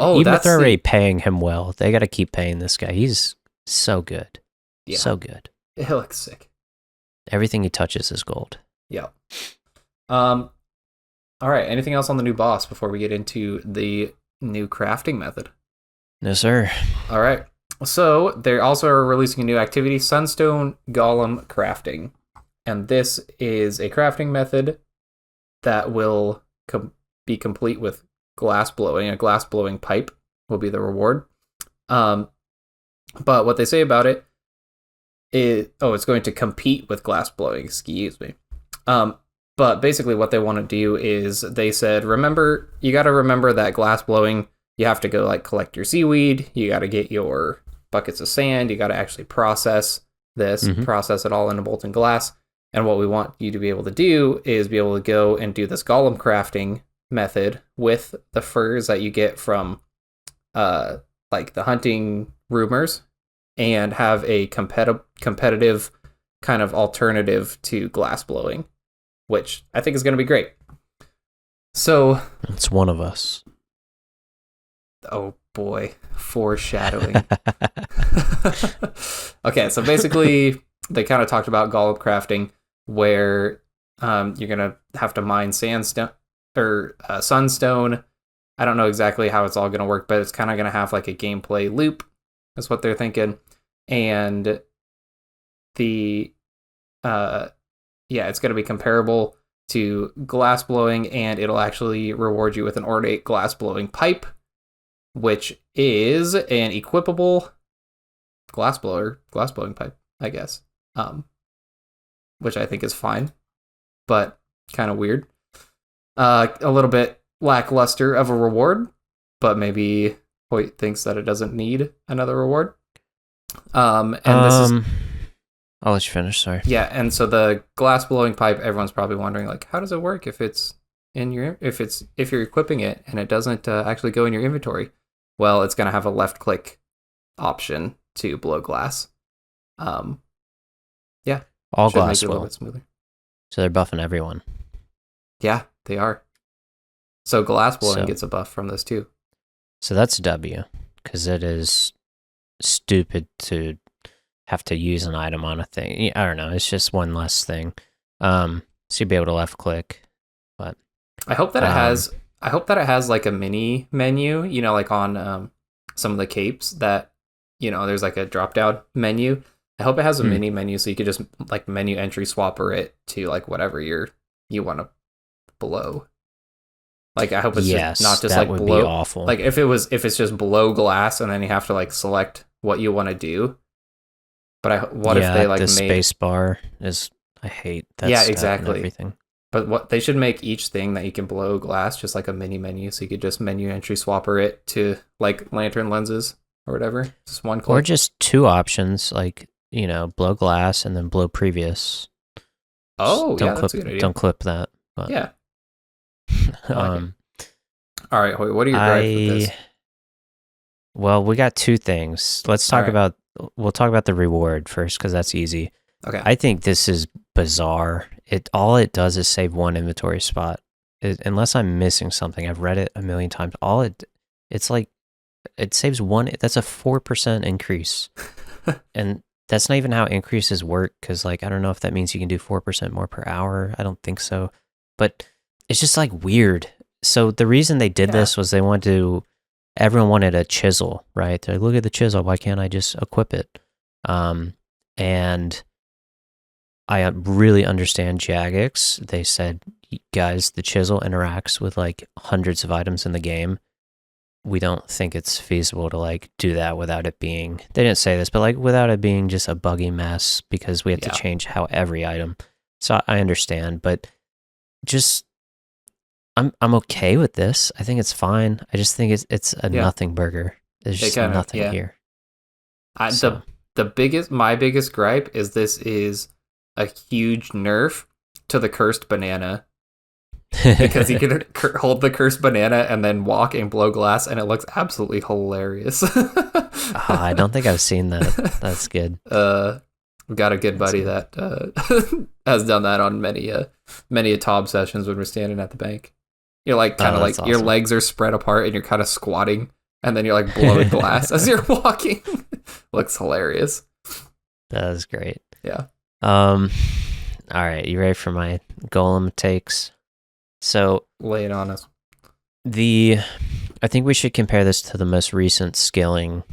already paying him well, they got to keep paying this guy. He's so good. Yeah. So good. It looks sick. Everything he touches is gold. Yeah. All right. Anything else on the new boss before we get into the new crafting method? No, sir. All right. So they also are releasing a new activity, Sunstone Golem Crafting. And this is a crafting method that will be complete with glass blowing. A glass blowing pipe will be the reward. But what they say about it is, it's going to compete with glass blowing, excuse me. But basically what they want to do is they said, you got to remember that glass blowing, you have to go like collect your seaweed, you got to get your buckets of sand, you got to actually process this, process it all into molten glass. And what we want you to be able to do is be able to go and do this golem crafting method with the furs that you get from like the hunting rumors, and have a competitive kind of alternative to glass blowing, which I think is going to be great. So it's one of us. Oh boy, foreshadowing. Okay, so basically they kind of talked about golem crafting, where you're going to have to mine sandstone or sunstone. I don't know exactly how it's all going to work, but it's kind of going to have like a gameplay loop. That's what they're thinking. And it's going to be comparable to glass blowing, and it'll actually reward you with an ornate glass blowing pipe, which is an equipable glass blowing pipe, I guess. Which I think is fine, but kind of weird. A little bit lackluster of a reward, but maybe thinks that it doesn't need another reward. This is, I'll let you finish. Sorry. Yeah, and so the glass blowing pipe, everyone's probably wondering, like, how does it work if you're equipping it and it doesn't actually go in your inventory? Well, it's gonna have a left click option to blow glass. Yeah, all glass make it a will. little bit smoother. So they're buffing everyone. Yeah, they are. So glass blowing gets a buff from this too. So that's a W, because it is stupid to have to use an item on a thing. I don't know. It's just one less thing. So you'll be able to left click. But I hope that it has like a mini menu, like on some of the capes, that there's like a drop down menu. I hope it has a mini menu so you could just like menu entry swapper it to like whatever you want to blow. Like I hope it's just not just like blow. Be awful. Like if it's just blow glass and then you have to like select what you want to do. But what if they like the made space bar is, I hate that. Yeah, exactly. And everything. But what they should make each thing that you can blow glass just like a mini menu, so you could just menu entry swapper it to like lantern lenses or whatever. Just one click. Or just two options, like blow glass and then blow previous. Oh, yeah, that's a good idea. Don't clip that. But. Yeah. All right, Hoyt, what are your gripes with this? Well, we got two things. We'll talk about the reward first because that's easy. Okay. I think this is bizarre. All it does is save one inventory spot. Unless I'm missing something, I've read it a million times. It's like it saves one. That's a 4% increase, and that's not even how increases work. Because like I don't know if that means you can do 4% more per hour. I don't think so, but it's just like weird. So the reason they did this was everyone wanted a chisel, right? They're like, look at the chisel. Why can't I just equip it? And I really understand Jagex. They said, guys, the chisel interacts with like hundreds of items in the game. We don't think it's feasible to like do that without it being, they didn't say this, but like without it being just a buggy mess because we have to change how every item. So I understand, but just, I'm okay with this. I think it's fine. I just think it's a nothing burger. There's just nothing here. My biggest gripe is this is a huge nerf to the cursed banana, because you can hold the cursed banana and then walk and blow glass, and it looks absolutely hilarious. I don't think I've seen that. That's good. We've got a good buddy that has done that on many a Tob sessions when we're standing at the bank. You're like kind of like awesome. Your legs are spread apart and you're kind of squatting, and then you're like blowing glass as you're walking. Looks hilarious. That was great. Yeah. All right, you ready for my golem takes? So lay it on us. I think we should compare this to the most recent scaling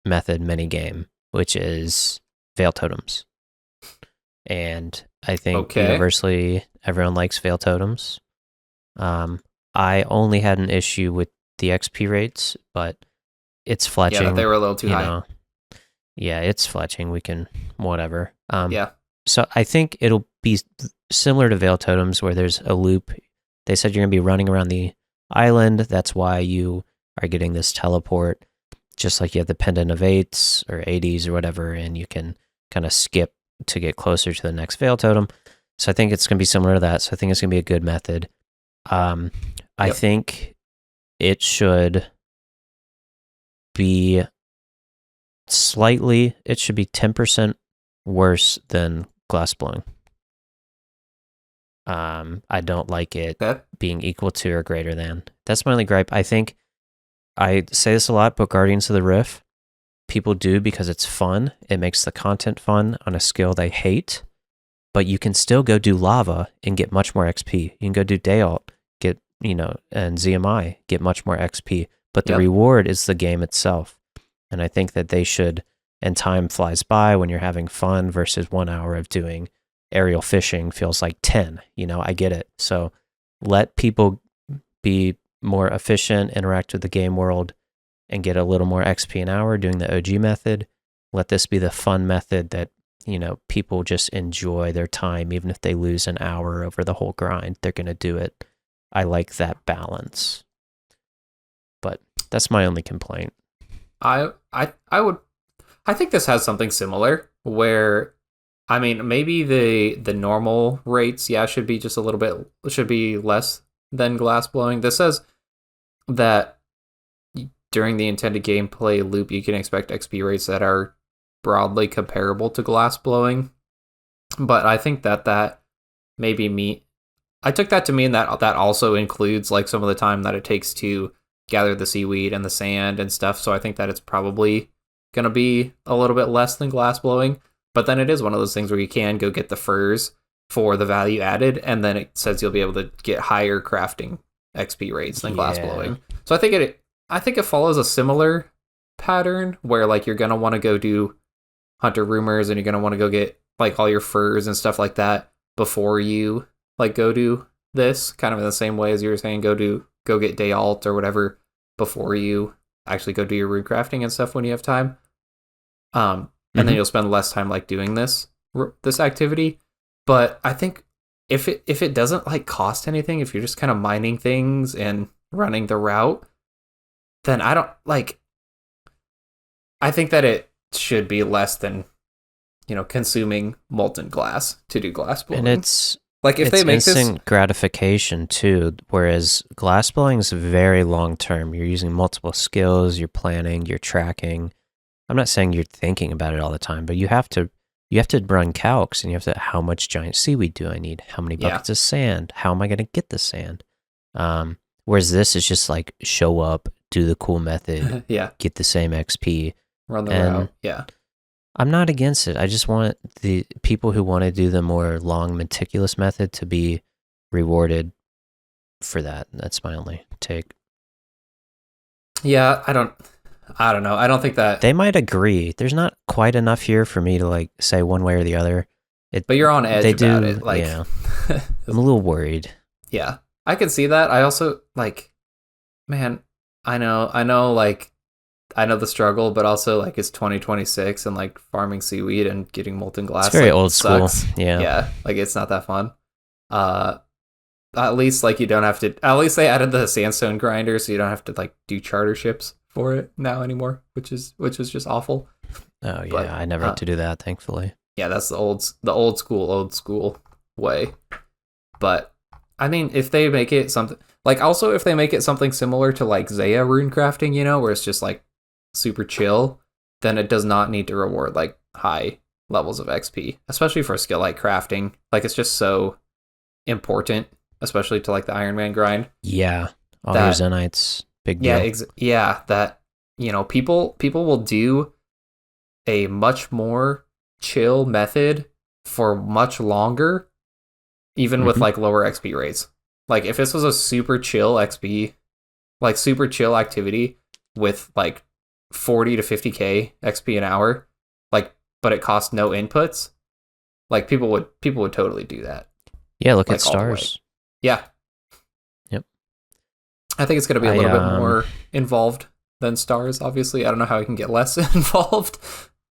method minigame, which is Veil Totems. And I think universally everyone likes Veil Totems. I only had an issue with the XP rates, but it's fletching. Yeah, they were a little too high. Yeah, it's fletching. We can whatever. So I think it'll be similar to Veil Totems, where there's a loop. They said you're going to be running around the island. That's why you are getting this teleport, just like you have the Pendant of 8s or 80s or whatever, and you can kind of skip to get closer to the next Veil Totem. So I think it's going to be similar to that. So I think it's going to be a good method. I think it should be 10% worse than glass blowing. I don't like it being equal to or greater than. That's my only gripe. I think I say this a lot, but Guardians of the Rift, people do because it's fun. It makes the content fun on a skill they hate, but you can still go do lava and get much more XP. You can go do Dayalt, get, and ZMI, get much more XP, but the reward is the game itself. And I think that they should, and time flies by when you're having fun versus 1 hour of doing aerial fishing feels like 10, I get it. So let people be more efficient, interact with the game world, and get a little more XP an hour doing the OG method. Let this be the fun method that, people just enjoy their time. Even if they lose an hour over the whole grind, they're going to do it. I like that balance. But that's my only complaint. I think this has something similar where, maybe the normal rates, should be just a little bit, should be less than glass blowing. This says that during the intended gameplay loop, you can expect XP rates that are broadly comparable to glass blowing. But I think that maybe I took that to mean that also includes like some of the time that it takes to gather the seaweed and the sand and stuff. So I think that it's probably going to be a little bit less than glass blowing. But then it is one of those things where you can go get the furs for the value added, and then it says you'll be able to get higher crafting XP rates than glass blowing. So I think it follows a similar pattern where like you're gonna want to go do hunter rumors and you're gonna want to go get like all your furs and stuff like that before you like go do this, kind of in the same way as you were saying go get day alt or whatever before you actually go do your rune crafting and stuff when you have time. And then you'll spend less time like doing this activity. But I think if it doesn't like cost anything, if you're just kind of mining things and running the route, then I don't like. I think that it should be less than, consuming molten glass to do glass blowing. And it's like if they make instant gratification too, whereas glass blowing is very long term. You're using multiple skills, you're planning, you're tracking. I'm not saying you're thinking about it all the time, but you have to run calcs and you have to, how much giant seaweed do I need? How many buckets of sand? How am I going to get the sand? Whereas this is just like show up, do the cool method, get the same XP, run the route. Yeah. I'm not against it. I just want the people who want to do the more long, meticulous method to be rewarded for that. That's my only take. Yeah, I don't know. I don't think that they might agree. There's not quite enough here for me to like say one way or the other. But you're on edge about it. Like, yeah. I'm a little worried. Yeah, I can see that. I also like, man, I know, like, I know the struggle, but also like it's 2026 and like farming seaweed and getting molten glass. It's very like, old sucks. school. Yeah. Yeah. Like it's not that fun. At least like you don't have to, at least they added the sandstone grinder so you don't have to like do charter ships for it now anymore, which is just awful. Oh yeah. But, I never had to do that, thankfully. Yeah. That's the old school way. But I mean, if they make it something like, also if they make it something similar to like Zaya rune crafting, where it's just like super chill, then it does not need to reward like high levels of XP, especially for skill like crafting. Like it's just so important, especially to like the Iron Man grind. Yeah, all your Zenites, big deal. That people will do a much more chill method for much longer, even with like lower XP rates. Like if this was a super chill XP, like super chill activity with like 40 to 50k XP an hour, like, but it costs no inputs, like people would totally do that. Yeah, look like, at stars. Yeah. Yep. I think it's going to be a little bit more involved than stars, obviously. I don't know how it can get less involved,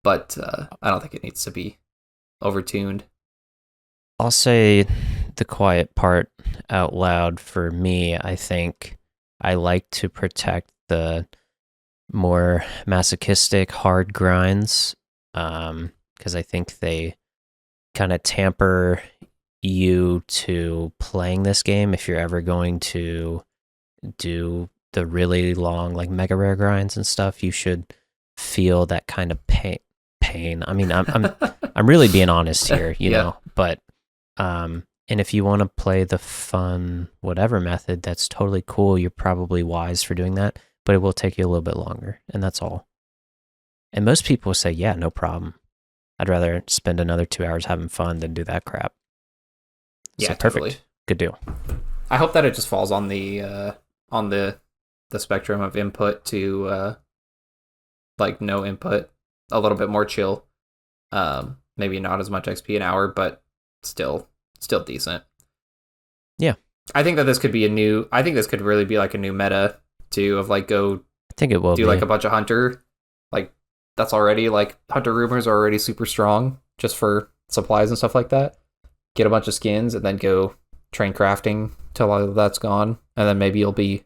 but I don't think it needs to be overtuned. I'll say the quiet part out loud for me. I think I like to protect the more masochistic hard grinds, because I think they kind of tamper you to playing this game if you're ever going to do the really long like mega rare grinds and stuff. You should feel that kind of pain. I mean, I'm really being honest here, you know, but and if you want to play the fun whatever method, that's totally cool. You're probably wise for doing that, but it will take you a little bit longer, and that's all. And most people say, yeah, no problem. I'd rather spend another 2 hours having fun than do that crap. Yeah, so perfect. Totally. Good deal. I hope that it just falls on the spectrum of input to like no input, a little bit more chill. Maybe not as much XP an hour, but still decent. Yeah. I think that this could really be like a new meta too, of like I think it will do like a bunch of hunter, like that's already like hunter rumors are already super strong just for supplies and stuff like that. Get a bunch of skins and then go train crafting till all of that's gone, and then maybe you'll be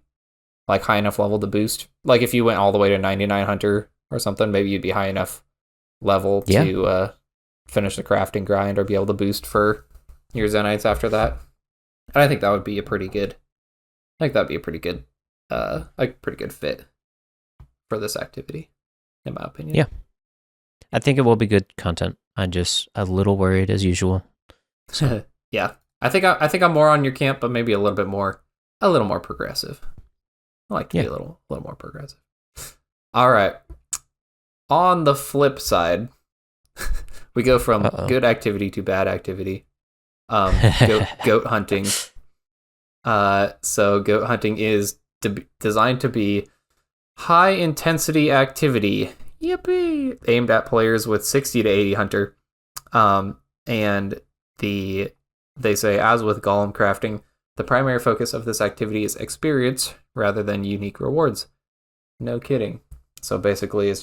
like high enough level to boost. Like if you went all the way to 99 hunter or something, maybe you'd be high enough level to finish the crafting grind or be able to boost for your Zenites after that. And I think that would be a pretty good fit for this activity, in my opinion. Yeah. I think it will be good content. I'm just a little worried as usual. So. Yeah. I think I'm more on your camp, but maybe a little more progressive. I like to be a little more progressive. All right. On the flip side, we go from good activity to bad activity. Goat hunting. So goat hunting is designed to be high intensity activity. Yippee! Aimed at players with 60 to 80 hunter. And they say, as with golem crafting, the primary focus of this activity is experience rather than unique rewards. No kidding. So basically,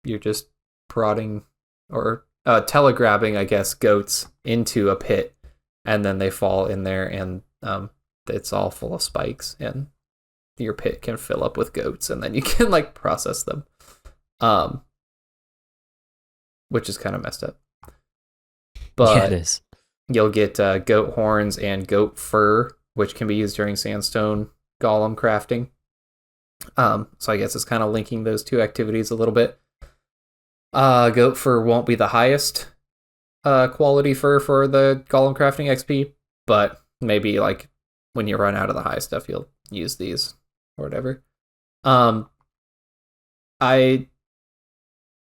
you're just prodding or telegrabbing, I guess, goats into a pit, and then they fall in there, and it's all full of spikes, and your pit can fill up with goats, and then you can like process them, which is kind of messed up. But yeah, it is. You'll get goat horns and goat fur, which can be used during sandstone golem crafting. So I guess it's kind of linking those two activities a little bit. Goat fur won't be the highest quality fur for the golem crafting XP, but maybe like when you run out of the high stuff, you'll use these or whatever. And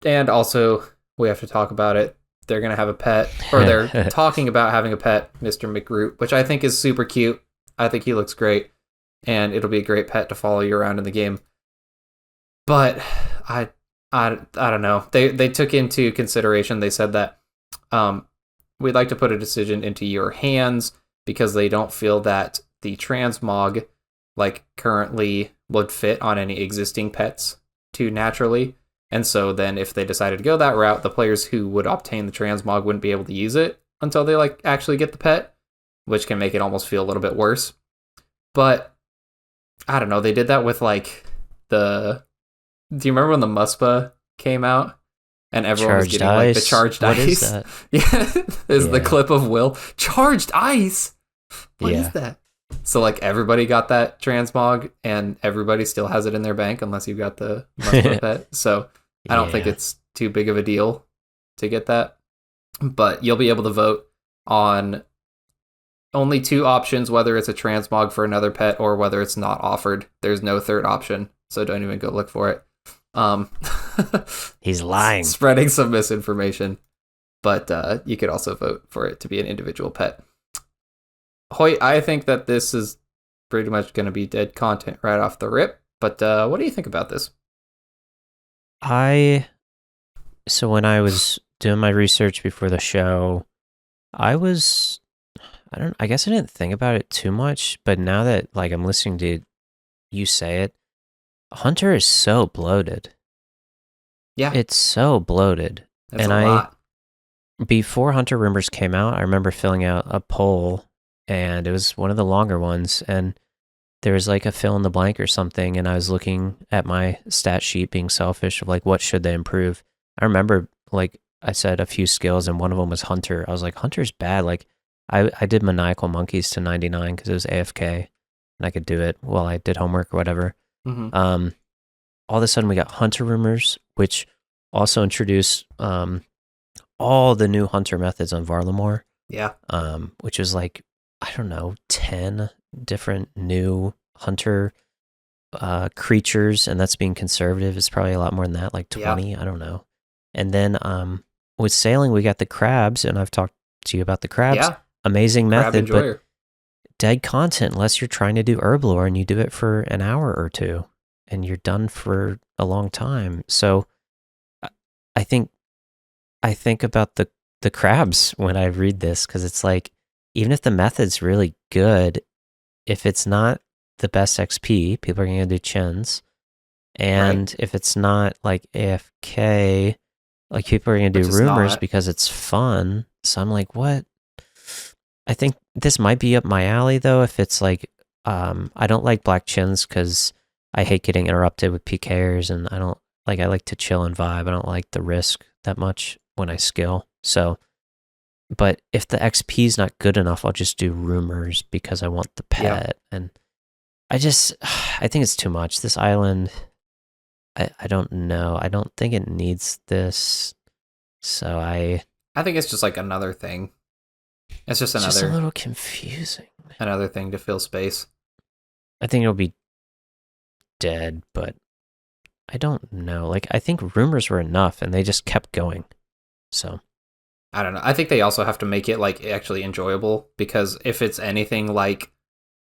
also we have to talk about it. They're going to have a pet, or they're talking about having a pet, Mr. McRoot, which I think is super cute. I think he looks great, and it'll be a great pet to follow you around in the game. But I don't know. They took into consideration, they said that we'd like to put a decision into your hands because they don't feel that the transmog like currently would fit on any existing pets too naturally. And so then if they decided to go that route, the players who would obtain the transmog wouldn't be able to use it until they like actually get the pet, which can make it almost feel a little bit worse. But I don't know. They did that with like do you remember when the Muspa came out and everyone was getting like the charged ice? What is that? Yeah, the clip of Will. Charged ice? What is that? So like everybody got that transmog and everybody still has it in their bank unless you've got the Muspa pet. So I don't think it's too big of a deal to get that. But you'll be able to vote on only two options, whether it's a transmog for another pet or whether it's not offered. There's no third option, so don't even go look for it. He's lying. Spreading some misinformation. But you could also vote for it to be an individual pet. Hoyt, I think that this is pretty much going to be dead content right off the rip. But what do you think about this? So when I was doing my research before the show, I guess I didn't think about it too much, but now that like I'm listening to you say it, Hunter is so bloated. Yeah. It's so bloated. That's a lot. Before Hunter Rumors came out, I remember filling out a poll, and it was one of the longer ones, and there was like a fill in the blank or something, and I was looking at my stat sheet being selfish of like, what should they improve? I remember like I said a few skills, and one of them was Hunter. I was like, Hunter's bad. Like I did Maniacal Monkeys to 99 because it was AFK, and I could do it while I did homework or whatever. Mm-hmm. All of a sudden we got Hunter Rumors, which also introduced all the new Hunter methods on Varlamore. Yeah. Which was like, I don't know, 10 different new Hunter creatures, and that's being conservative. It's probably a lot more than that, like 20, I don't know. And then with sailing, we got the crabs, and I've talked to you about the crabs. Yeah. Amazing method, but dead content unless you're trying to do herblore and you do it for an hour or two, and you're done for a long time. So I think about the crabs when I read this, because it's like, even if the method's really good, if it's not the best XP, people are going to do chins. And if it's not like AFK, like people are going to do rumors because it's fun. So I'm like, what? I think this might be up my alley though. If it's like, I don't like black chins because I hate getting interrupted with PKers, and I like to chill and vibe. I don't like the risk that much when I skill. So, but if the XP is not good enough, I'll just do rumors because I want the pet. And I think it's too much. This island, I don't know. I don't think it needs this. So I think it's just like another thing. It's just a little confusing. Another thing to fill space. I think it'll be dead, but I don't know. Like, I think rumors were enough, and they just kept going. So I don't know. I think they also have to make it like actually enjoyable, because if it's anything like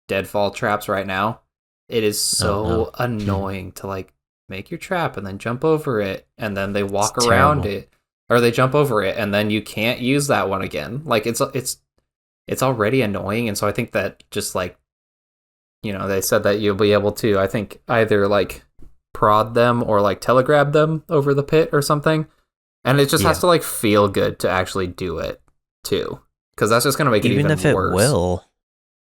Deadfall traps right now, it is so annoying to like make your trap and then jump over it, and then they walk It's around terrible. it, or they jump over it, and then you can't use that one again. Like it's already annoying, and so I think that just like, they said that you'll be able to, I think, either like prod them or like telegrab them over the pit or something, and it just has to like feel good to actually do it too, because that's just gonna make it even if it worse.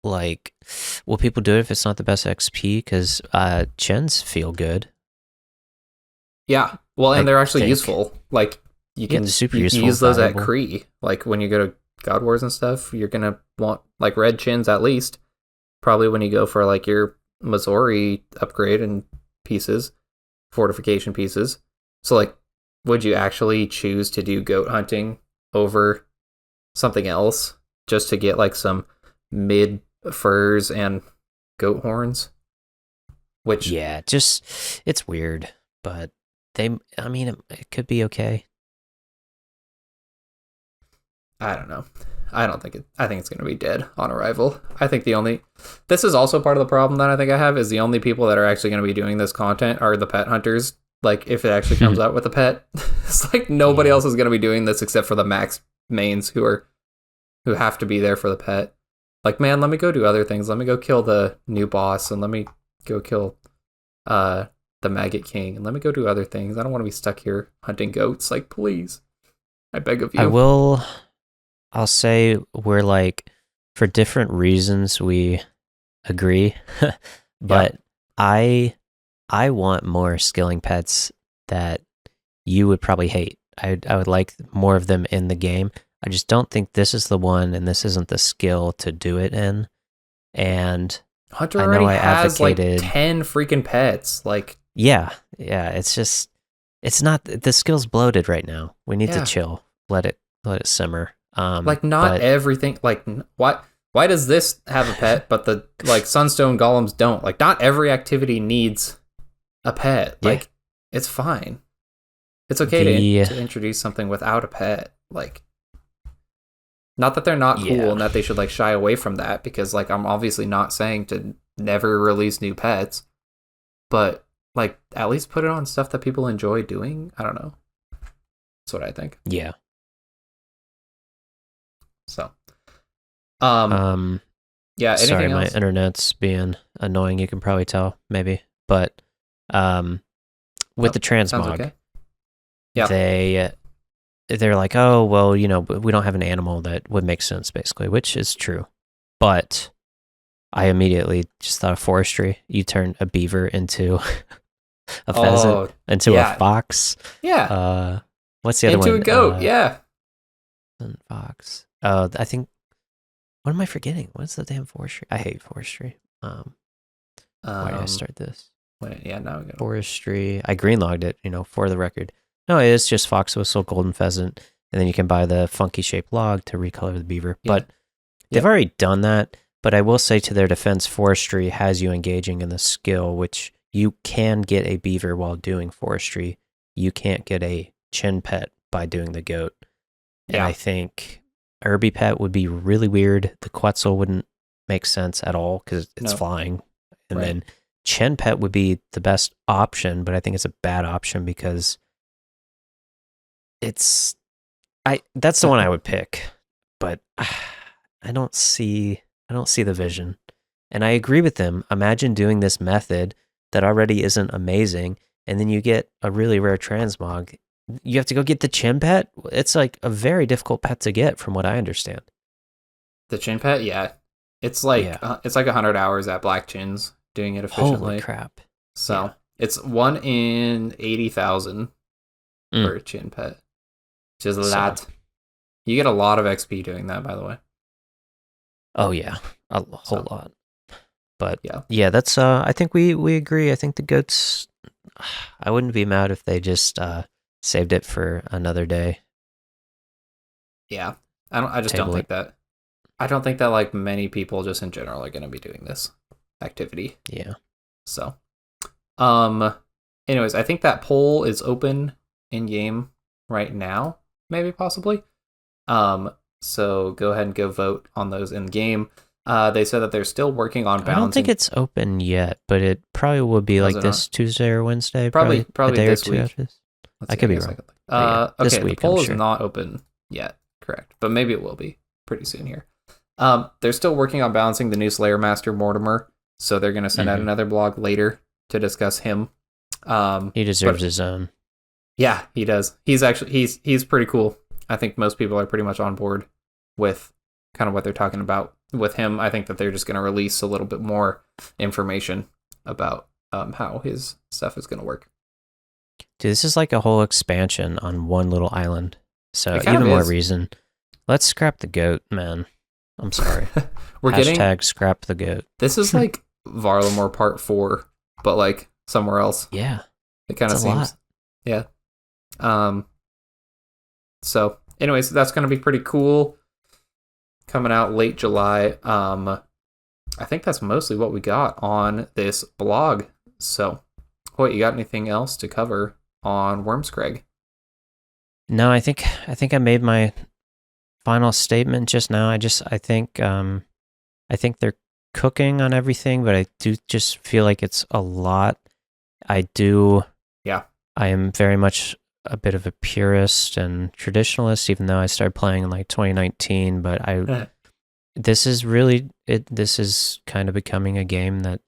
Will people do it if it's not the best XP? Because chins feel good. Yeah, well, and they're actually useful. Like you can use those at Kree. Like when you go to God Wars and stuff, you're gonna want like red chins at least. Probably when you go for like your Missouri upgrade and pieces, fortification pieces. So like, would you actually choose to do goat hunting over something else just to get like some mid furs and goat horns? Which it's weird, but it could be okay. I don't know. I think it's going to be dead on arrival. I think this is also part of the problem that I think I have, is the only people that are actually going to be doing this content are the pet hunters. Like if it actually comes out with a pet, it's like nobody else is going to be doing this except for the max mains who have to be there for the pet. Like, man, let me go do other things. Let me go kill the new boss, and let me go kill the Maggot King, and let me go do other things. I don't want to be stuck here hunting goats. Like, please, I beg of you. I'll say we're like, for different reasons we agree, but I want more skilling pets that you would probably hate. I would like more of them in the game. I just don't think this is the one, and this isn't the skill to do it in. And Hunter already has like 10 freaking pets. Like, yeah, it's just, it's not, the skill's bloated right now. We need to chill. Let it simmer. Like not everything, like why does this have a pet but the like Sunstone Golems don't? Like not every activity needs a pet. Like it's fine. It's okay to introduce something without a pet. Like, not that they're not cool and that they should like shy away from that, because like I'm obviously not saying to never release new pets, but like at least put it on stuff that people enjoy doing. I don't know. That's what I think. Yeah. So, yeah. Sorry, my internet's being annoying. You can probably tell, maybe, but with the transmog, okay. They're like, oh well, we don't have an animal that would make sense, basically, which is true. But I immediately just thought of forestry. You turn a beaver into a pheasant, into a fox. Yeah. What's the other one? Into a goat. Yeah. Fox. I think. What am I forgetting? What's the damn forestry? I hate forestry. Why did I start this? Now we go. Forestry. I greenlogged it, for the record. No, it is just fox whistle, golden pheasant, and then you can buy the funky shaped log to recolor the beaver. Yeah. But they've already done that. But I will say, to their defense, forestry has you engaging in the skill, which you can get a beaver while doing forestry. You can't get a chin pet by doing the goat. And I think Irby pet would be really weird. The Quetzal wouldn't make sense at all because it's flying. And then chin pet would be the best option, but I think it's a bad option because that's the one I would pick. But I don't see the vision. And I agree with them. Imagine doing this method that already isn't amazing, and then you get a really rare transmog. You have to go get the chin pet. It's like a very difficult pet to get, from what I understand. The chin pet, yeah, it's like it's like 100 hours at Black Chins doing it efficiently. Holy crap! So it's 1 in 80,000 for a chin pet, which is a lot. You get a lot of XP doing that, by the way. Oh yeah, a whole lot. But yeah, that's. I think we agree. I think the goats. I wouldn't be mad if they just saved it for another day. Yeah, I just don't think that. I don't think that like many people just in general are going to be doing this activity. Yeah. So, anyways, I think that poll is open in game right now, maybe possibly. So go ahead and go vote on those in game. They said that they're still working on balancing. I don't think it's open yet, but it probably will be like this Tuesday or Wednesday. Probably a day this or two week. After this. I could be wrong. Okay, this week, the poll is not open yet, correct. But maybe it will be pretty soon here. They're still working on balancing the new Slayer Master Mortimer, so they're going to send out another blog later to discuss him. He deserves his own. Yeah, he does. He's pretty cool. I think most people are pretty much on board with kind of what they're talking about with him. I think that they're just going to release a little bit more information about how his stuff is going to work. Dude, this is like a whole expansion on one little island. So even more reason. Let's scrap the goat, man. I'm sorry. Hashtag scrap the goat. This is like Varlamore Part 4, but like somewhere else. Yeah. It kind of seems. Lot. Yeah. So anyways, that's going to be pretty cool. Coming out late July. I think that's mostly what we got on this blog. So, Hoyt, you got anything else to cover on Wyrmscraig? No, I think I made my final statement just now. I think they're cooking on everything, but I do just feel like it's a lot. I am very much a bit of a purist and traditionalist, even though I started playing in like 2019, but this is kind of becoming a game that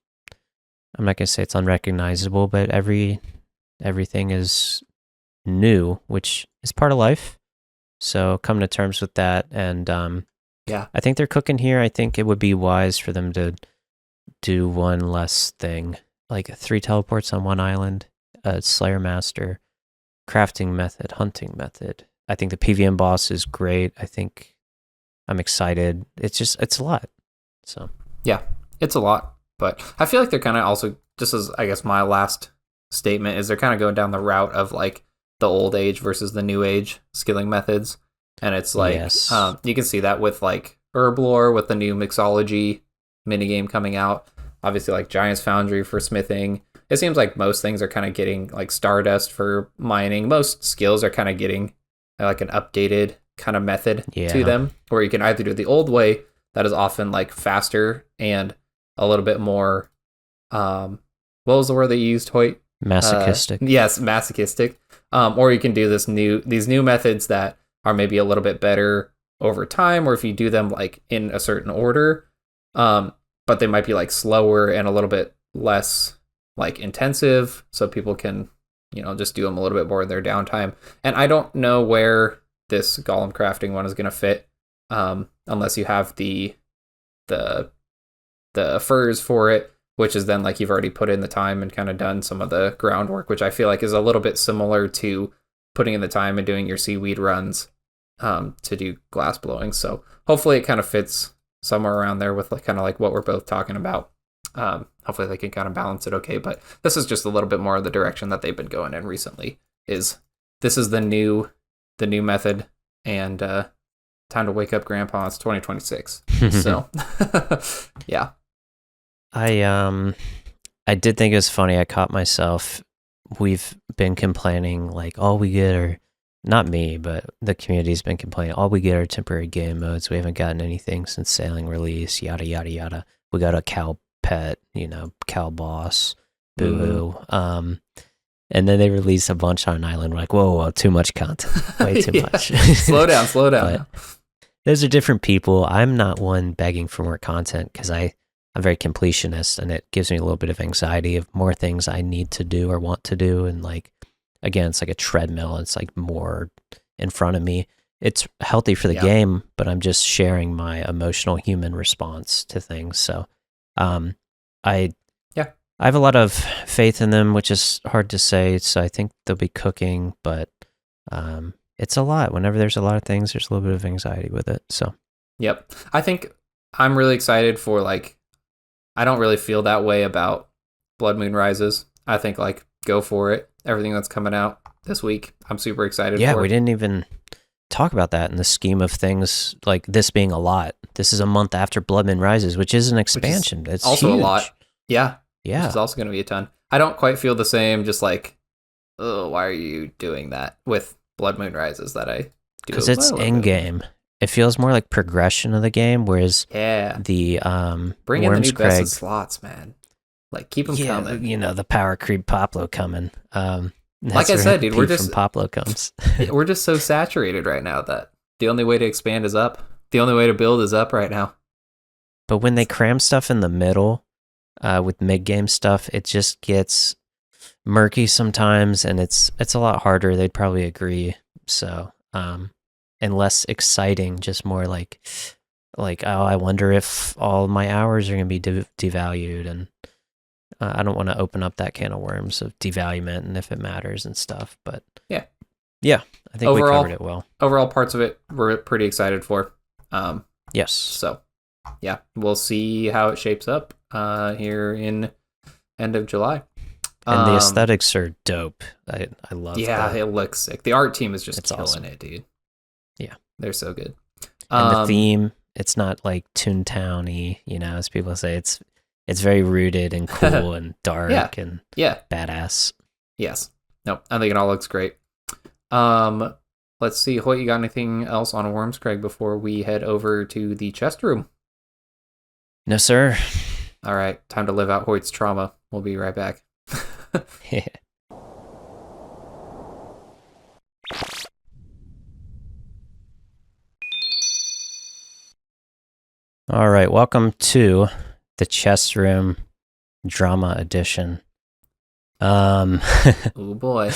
I'm not going to say it's unrecognizable, but everything is new, which is part of life. So come to terms with that. And I think they're cooking here. I think it would be wise for them to do one less thing, like 3 teleports on one island, a Slayer Master, crafting method, hunting method. I think the PVM boss is great. I think I'm excited. It's a lot. So yeah, it's a lot. But I feel like they're kind of also, just as I guess my last statement is, they're kind of going down the route of like the old age versus the new age skilling methods. And it's like, you can see that with like Herblore, with the new mixology minigame coming out. Obviously like Giant's Foundry for smithing. It seems like most things are kind of getting like Stardust for mining. Most skills are kind of getting like an updated kind of method to them, where you can either do the old way that is often like faster and a little bit more, what was the word they used, Hoyt? Masochistic. Yes, masochistic. Or you can do these new methods that are maybe a little bit better over time, or if you do them like in a certain order, but they might be like slower and a little bit less like intensive, so people can, just do them a little bit more in their downtime. And I don't know where this golem crafting one is going to fit, unless you have the furs for it, which is then like you've already put in the time and kind of done some of the groundwork, which I feel like is a little bit similar to putting in the time and doing your seaweed runs to do glass blowing. So hopefully it kind of fits somewhere around there with like kind of like what we're both talking about. Hopefully they can kind of balance it okay, but this is just a little bit more of the direction that they've been going in recently. This is the new method, and time to wake up, Grandpa. It's 2026. So yeah. I did think it was funny. I caught myself. We've been complaining like all we get are, not me, but the community's been complaining, all we get are temporary game modes. We haven't gotten anything since sailing release, yada yada yada. We got a cow pet, cow boss, boo-hoo. And then they release a bunch on an island. We're like, whoa, too much content. Way too much. Slow down. But those are different people. I'm not one begging for more content because I'm very completionist, and it gives me a little bit of anxiety of more things I need to do or want to do. And like, again, it's like a treadmill. It's like more in front of me. It's healthy for the game, but I'm just sharing my emotional human response to things. So I have a lot of faith in them, which is hard to say. So I think they'll be cooking, but it's a lot. Whenever there's a lot of things, there's a little bit of anxiety with it. So yep. I think I'm really excited for like, I don't really feel that way about Blood Moon Rises. I think like go for it. Everything that's coming out this week, I'm super excited for. Yeah, we didn't even talk about that in the scheme of things, like this being a lot. This is a month after Blood Moon Rises, which is an expansion. It's also huge. A lot. Yeah. Yeah. Which is also going to be a ton. I don't quite feel the same, just like, oh, why are you doing that with Blood Moon Rises that I do? Because it's in-game. it feels more like progression of the game, whereas the bring in the new best of Wyrmscraig, slots, man. Like keep them coming. You know, the power creep Poplo coming. Like I said, dude, we're just from Poplo comes. We're just so saturated right now that the only way to expand is up. The only way to build is up right now. But when they cram stuff in the middle, with mid-game stuff, it just gets murky sometimes, and it's a lot harder. They'd probably agree. So, and less exciting, just more like, oh, I wonder if all my hours are going to be devalued, and I don't want to open up that can of worms of devaluement and if it matters and stuff. But yeah, I think overall, we covered it well. Overall, parts of it we're pretty excited for. Yes. So, yeah, we'll see how it shapes up here in end of July. And the aesthetics are dope. I love that. Yeah, it looks sick. The art team is just killing awesome. it, dude. Yeah. They're so good. And the theme, it's not like Toontown-y, you know, as people say. It's very rooted and cool and dark and badass. Yes. No, I think it all looks great. Let's see. Hoyt, you got anything else on Wyrmscraig before we head over to the chest room? No, sir. All right. Time to live out Hoyt's trauma. We'll be right back. Yeah. All right, welcome to the chest room drama edition. Oh boy.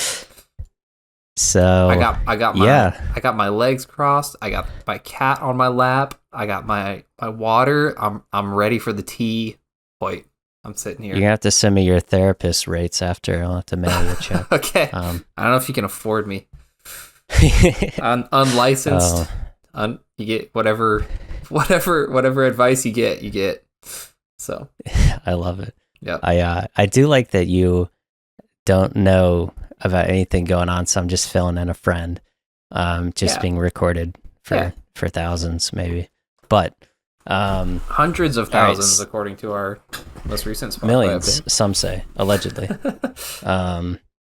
So I got my legs crossed. I got my cat on my lap. I got my water. I'm ready for the tea. Wait, I'm sitting here. You're gonna have to send me your therapist rates after. I'll have to mail you a check. Okay. I don't know if you can afford me. Unlicensed. You get whatever advice you get. So I love it. Yeah. I do like that you don't know about anything going on, so I'm just filling in a friend. Being recorded for thousands maybe. But hundreds of thousands according to our most recent Spotify millions, update. Some say, allegedly.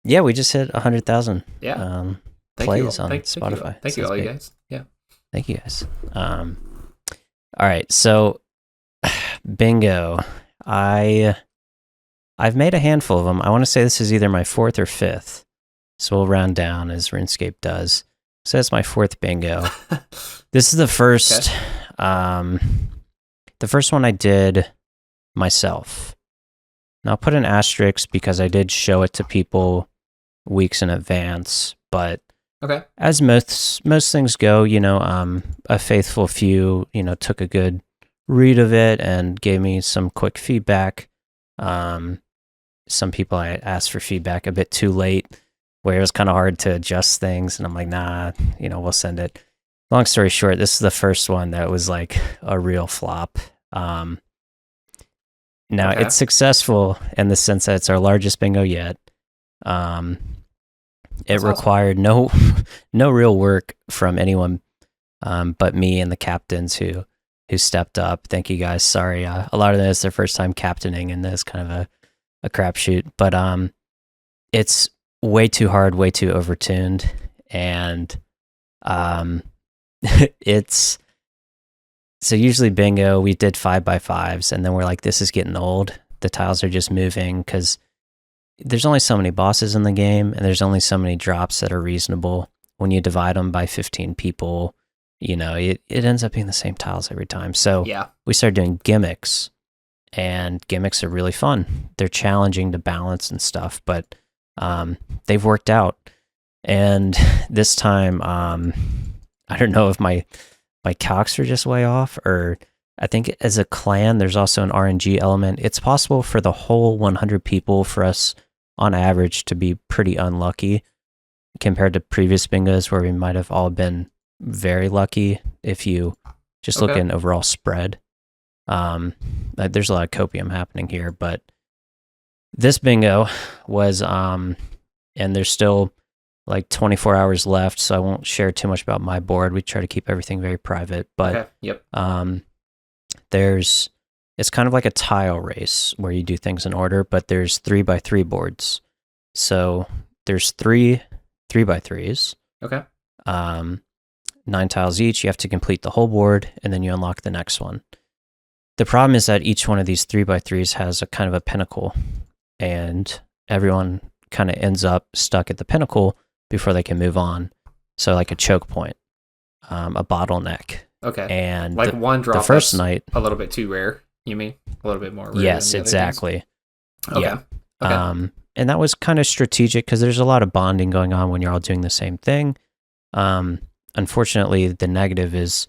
We just hit 100,000 plays on Spotify. Thank you all, you guys. Yeah. Thank you guys. All right, so bingo. I've made a handful of them. I want to say this is either my fourth or fifth. So we'll round down as RuneScape does. So that's my fourth bingo. This is the first the first one I did myself. Now I'll put an asterisk because I did show it to people weeks in advance, but as most things go, you know, a faithful few, you know, took a good read of it and gave me some quick feedback. Some people I asked for feedback a bit too late, where it was kind of hard to adjust things, and I'm like, nah, you know, we'll send it. Long story short, this is the first one that was like a real flop. Now it's successful in the sense that it's our largest bingo yet. It required no real work from anyone but me and the captains who stepped up. Thank you guys. Sorry, a lot of this is their first time captaining, and this kind of a crapshoot. But it's way too hard, way too overtuned, and it's so usually bingo we did 5x5s, and then we're like, this is getting old. The tiles are just moving because there's only so many bosses in the game, and there's only so many drops that are reasonable. When you divide them by 15 people, you know, it ends up being the same tiles every time. So we started doing gimmicks, and gimmicks are really fun. They're challenging to balance and stuff, but they've worked out. And this time, I don't know if my calcs are just way off, or I think as a clan, there's also an RNG element. It's possible for the whole 100 people for us on average to be pretty unlucky compared to previous bingos where we might have all been very lucky if you just look at an overall spread. There's a lot of copium happening here, but this bingo was, and there's still like 24 hours left, so I won't share too much about my board. We try to keep everything very private, but it's kind of like a tile race where you do things in order, but there's 3x3 boards. So there's three 3x3s. 9 tiles each. You have to complete the whole board, and then you unlock the next one. The problem is that each one of these 3x3s has a kind of a pinnacle, and everyone kind of ends up stuck at the pinnacle before they can move on. So like a choke point, a bottleneck. Okay. And like one drop the first night, a little bit too rare, you mean? A little bit more rare. Yes, than the exactly. Other games? Okay. Yeah. Okay. And that was kind of strategic because there's a lot of bonding going on when you're all doing the same thing. Unfortunately, the negative is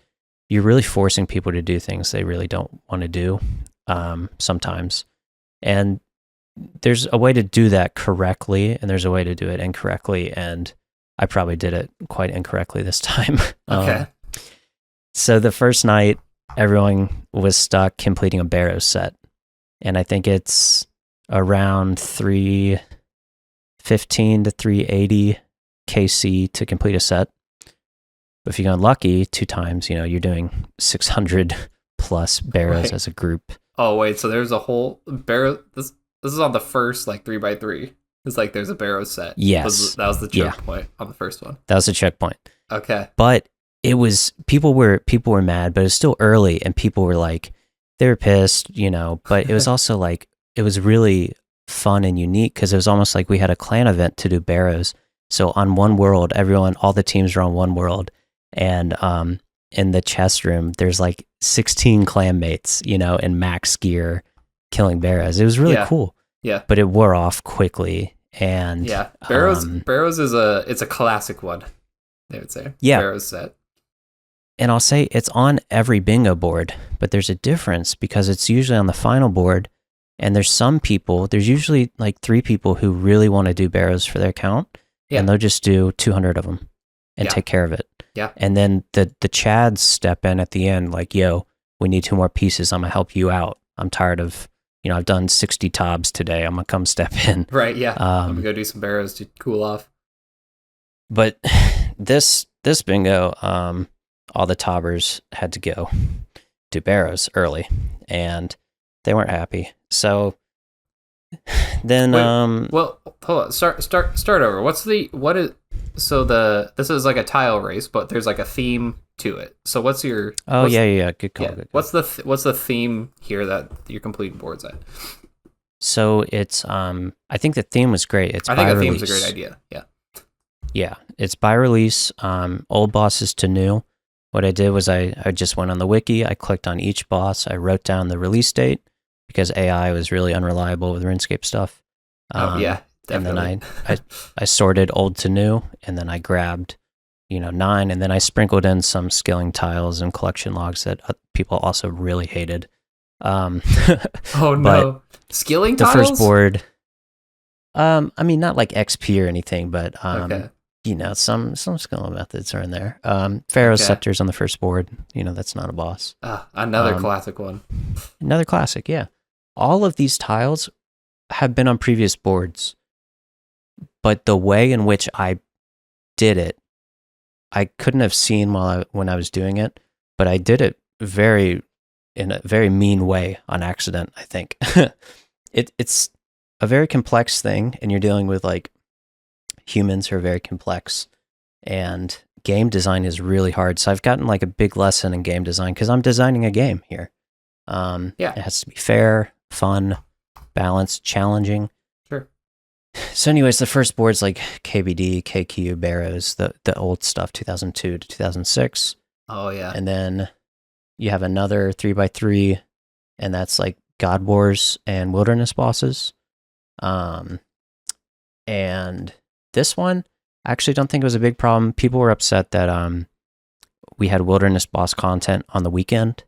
you're really forcing people to do things they really don't want to do sometimes. And there's a way to do that correctly, and there's a way to do it incorrectly. And I probably did it quite incorrectly this time. Okay. So the first night, everyone was stuck completing a Barrow set. And I think it's around 315 to 380 KC to complete a set. But if you get unlucky 2 times, you're doing 600 plus barrows as a group. Oh, wait, so there's a whole barrow. This is on the first, 3x3. It's like there's a barrow set. Yes. That was the choke point on the first one. That was the checkpoint. Okay. But it was, people were mad, but it was still early, and people were like, they were pissed, but it was also like, it was really fun and unique because it was almost like we had a clan event to do barrows. So on one world, all the teams were on one world. And in the chest room, there's 16 clanmates, in max gear killing barrows. It was really cool. Yeah. But it wore off quickly. And yeah, barrows is a classic one, they would say. Yeah. Barrows set. And I'll say it's on every bingo board, but there's a difference because it's usually on the final board. And there's usually 3 people who really want to do barrows for their account. Yeah. And they'll just do 200 of them and take care of it. Yeah. And then the Chads step in at the end yo, we need 2 more pieces. I'm going to help you out. I'm tired of, I've done 60 tobs today. I'm going to come step in. Right, yeah. I'm going to go do some barrows to cool off. But this bingo, all the tobbers had to go do barrows early, and they weren't happy. So then... well, hold on. Start over. This is like a tile race, but there's a theme to it. So what's your... Yeah. Good call. Yeah. Good call. What's the theme here that you're completing boards at? So it's... I think the theme was great. I think the theme's a great idea. Yeah. Yeah. It's by release, old bosses to new. What I did was I just went on the wiki. I clicked on each boss. I wrote down the release date because AI was really unreliable with RuneScape stuff. Yeah. Definitely. And then I sorted old to new, and then I grabbed, 9, and then I sprinkled in some skilling tiles and collection logs that people also really hated. Oh no, skilling tiles? The first board. I mean, not like XP or anything, but okay. Some skill methods are in there. Pharaoh's Scepter's on the first board. That's not a boss. Another classic one. Another classic, yeah. All of these tiles have been on previous boards. But the way in which I did it, I couldn't have seen when I was doing it, but I did it in a very mean way on accident, I think. It's a very complex thing, and you're dealing with humans who are very complex, and game design is really hard. So I've gotten a big lesson in game design because I'm designing a game here. It has to be fair, fun, balanced, challenging. Sure. So anyways, the first board's KBD, KQ, Barrows, the old stuff, 2002 to 2006. Oh, yeah. And then you have another 3x3, and that's God Wars and Wilderness bosses. And this one, I actually don't think it was a big problem. People were upset that we had Wilderness boss content on the weekend.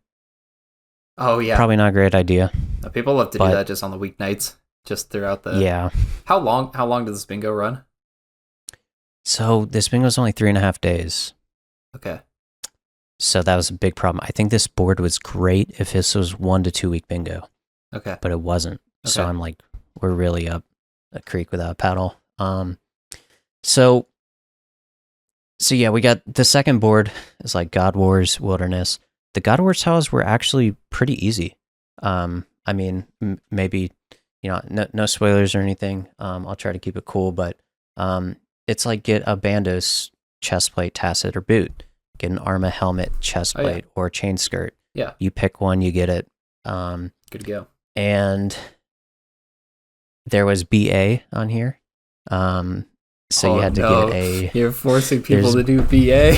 Oh, yeah. Probably not a great idea. People love to do that just on the weeknights, just throughout the... Yeah. How long does this bingo run? So this bingo is only 3.5 days. Okay. So that was a big problem. I think this board was great if this was 1 to 2 week bingo. Okay. But it wasn't. Okay. So I'm we're really up a creek without a paddle. So yeah, we got the second board is God Wars, Wilderness. The God Wars tiles were actually pretty easy. I mean, maybe, no spoilers or anything. I'll try to keep it cool, but it's get a Bandos, chestplate, tacit, or boot. get an Arma helmet, chest plate, or chain skirt. Yeah. You pick one, you get it. Good to go. And there was BA on here. So you had to get a... You're forcing people to do BA?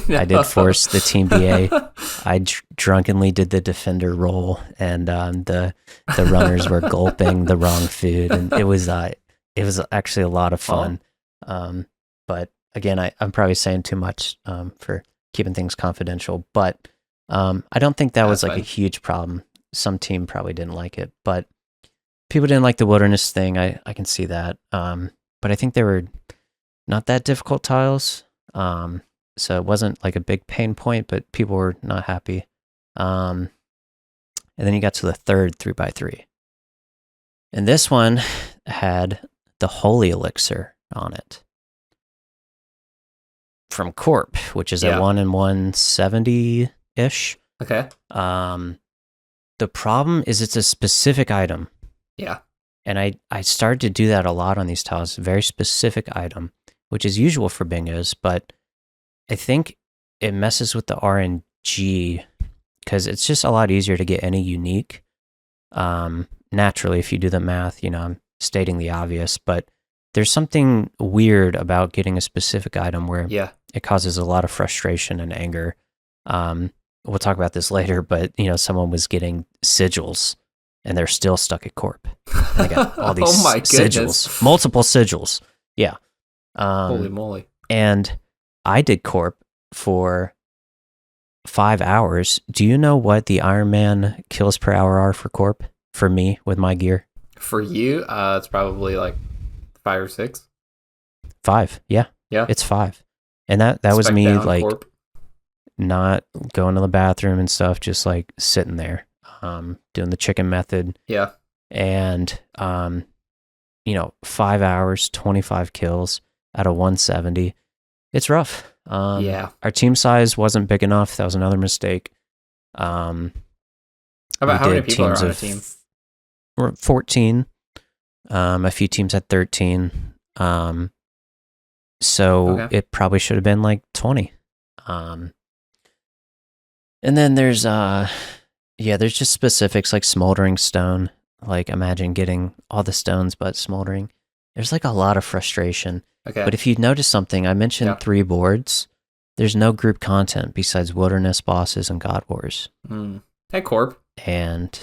No. I did force the team BA. I drunkenly did the defender role, and the runners were gulping the wrong food, and it was actually a lot of fun. But again, I'm probably saying too much for keeping things confidential, but I don't think that was like a huge problem. Some team probably didn't like it, but people didn't like the wilderness thing. I can see that. But I think they were not that difficult tiles. So it wasn't like a big pain point, but people were not happy. And then you got to the third 3x3. And this one had the Holy Elixir on it from Corp, which is a 1 in 170-ish. Okay. The problem is it's a specific item. Yeah. And I started to do that a lot on these tiles, very specific item, which is usual for bingos, but I think it messes with the RNG because it's just a lot easier to get any unique. Naturally, if you do the math, I'm stating the obvious, but there's something weird about getting a specific item where it causes a lot of frustration and anger. We'll talk about this later, but someone was getting sigils and they're still stuck at Corp. And they got all these sigils, multiple sigils. Yeah. Holy moly. And I did Corp for 5 hours. Do you know what the Iron Man kills per hour are for Corp? For me, with my gear? For you, it's probably like 5 or 6. 5, yeah. Yeah. It's 5. And that was me like Corp. Not going to the bathroom and stuff, just like sitting there, doing the chicken method. Yeah. And 5 hours, 25 kills out of 170. It's rough. Our team size wasn't big enough. That was another mistake. How many people are on a team? We're 14. A few teams had 13. So it probably should have been like 20. And then there's just specifics like smoldering stone. Like imagine getting all the stones but smoldering. There's like a lot of frustration. Okay. But if you notice something, I mentioned 3 boards. There's no group content besides Wilderness Bosses and God Wars. Hey, Corp. And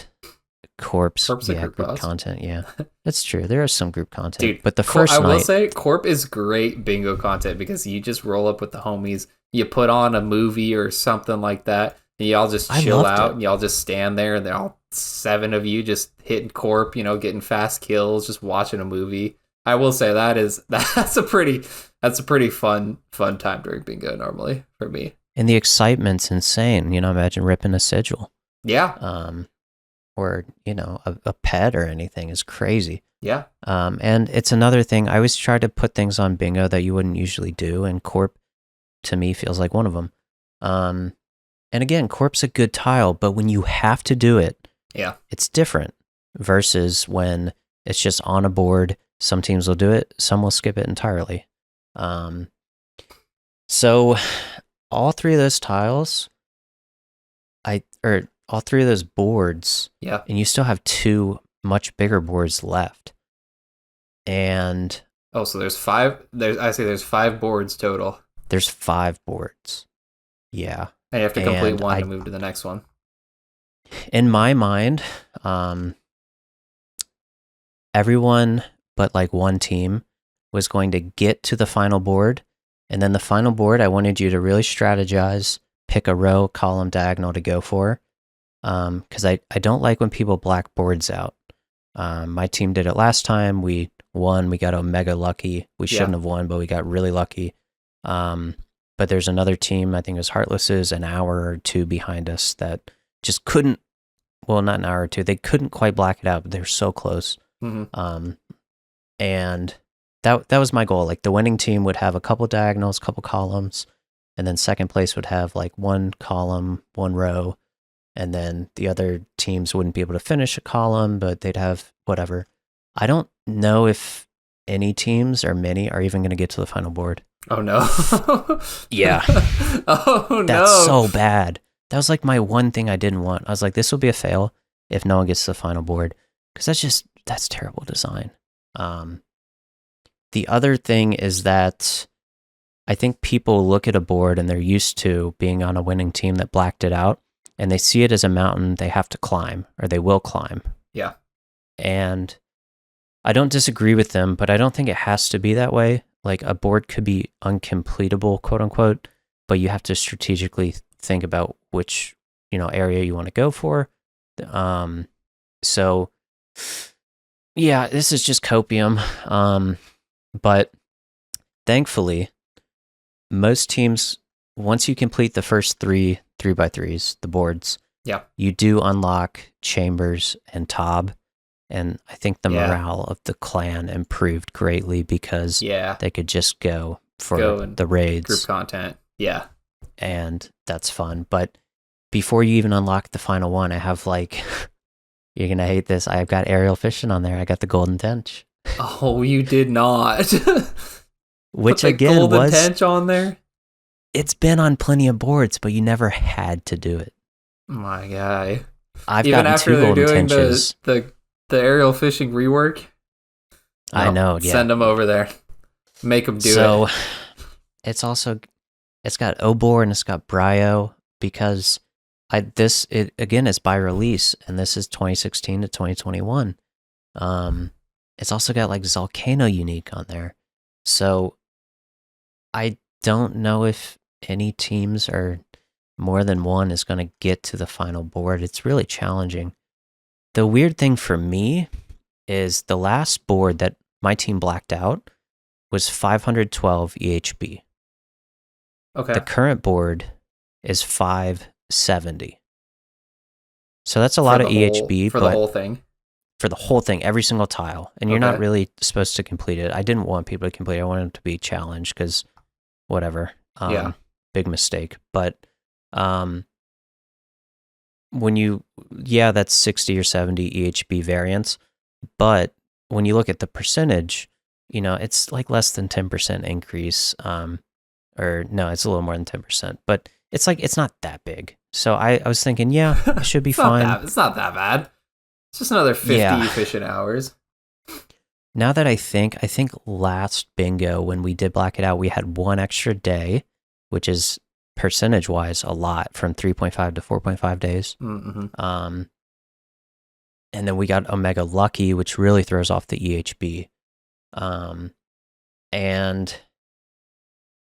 Corp's group content, yeah. That's true. There is some group content. Dude, but the first night... I will say, Corp is great bingo content because you just roll up with the homies, you put on a movie or something like that, and y'all just chill out, and y'all just stand there, and they're all 7 of you just hitting Corp, getting fast kills, just watching a movie. I will say that's a pretty fun time during bingo normally for me. And the excitement's insane. Imagine ripping a sigil. Yeah. Or a pet or anything is crazy. Yeah. And it's another thing. I always try to put things on bingo that you wouldn't usually do, and Corp to me feels like one of them. And again, Corp's a good tile, but when you have to do it, it's different versus when it's just on a board. Some teams will do it, some will skip it entirely. So all 3 of those tiles, all 3 of those boards, and you still have 2 much bigger boards left. And so there's 5. There's 5 boards total. There's 5 boards. Yeah. And you have to complete one to move to the next one. In my mind, everyone but like one team was going to get to the final board, and then the final board, I wanted you to really strategize, pick a row, column, diagonal to go for. Because I don't like when people black boards out. My team did it last time. We won. We got Omega lucky. We shouldn't have won, but we got really lucky. But there's another team, I think it was Heartless's, an hour or 2 behind us that just couldn't, well, not an hour or 2. They couldn't quite black it out, but they were so close. Mm-hmm. And that was my goal. Like the winning team would have a couple diagonals, couple columns, and then second place would have like 1 column, 1 row. And then the other teams wouldn't be able to finish a column, but they'd have whatever. I don't know if any teams or many are even going to get to the final board. Oh no. Yeah. Oh no. That's so bad. That was like my one thing I didn't want. I was like, this will be a fail if no one gets to the final board. Because that's terrible design. The other thing is that I think people look at a board and they're used to being on a winning team that blacked it out, and they see it as a mountain they have to climb, or they will climb. Yeah. And I don't disagree with them, but I don't think it has to be that way. Like, a board could be uncompletable, quote unquote, but you have to strategically think about which, area you want to go for. So yeah, this is just copium. But thankfully, most teams, once you complete the first 3x3s, the boards, yeah, you do unlock Chambers and Tob. And I think the morale of the clan improved greatly because they could just go for the raids. Group content. Yeah. And that's fun. But before you even unlock the final one, I have you're going to hate this. I've got aerial fishing on there. I got the golden tench. Oh, you did not. Which put again golden was tench on there. It's been on plenty of boards, but you never had to do it. My guy. I've Even gotten after 2 they're golden doing tenches. the aerial fishing rework. I know, yeah. Send them over there. Make them do it. So it's got Obor and it's got Brio because it again is by release, and this is 2016 to 2021. It's also got Zalcano unique on there. So I don't know if any teams or more than one is going to get to the final board. It's really challenging. The weird thing for me is the last board that my team blacked out was 512 EHB. Okay. The current board is 570. So that's a lot of EHB. For the whole thing? For the whole thing, every single tile. And you're not really supposed to complete it. I didn't want people to complete it. I wanted it to be challenged because whatever. Big mistake. But that's 60 or 70 EHB variants. But when you look at the percentage, it's less than 10% increase. Or no, it's a little more than 10%. But it's not that big. So I was thinking, it should be fine. It's not that bad. It's just another 50 efficient hours. Now that I think last bingo, when we did black it out, we had 1 extra day, which is percentage-wise a lot, from 3.5 to 4.5 days. Mm-hmm. And then we got Omega Lucky, which really throws off the EHB. And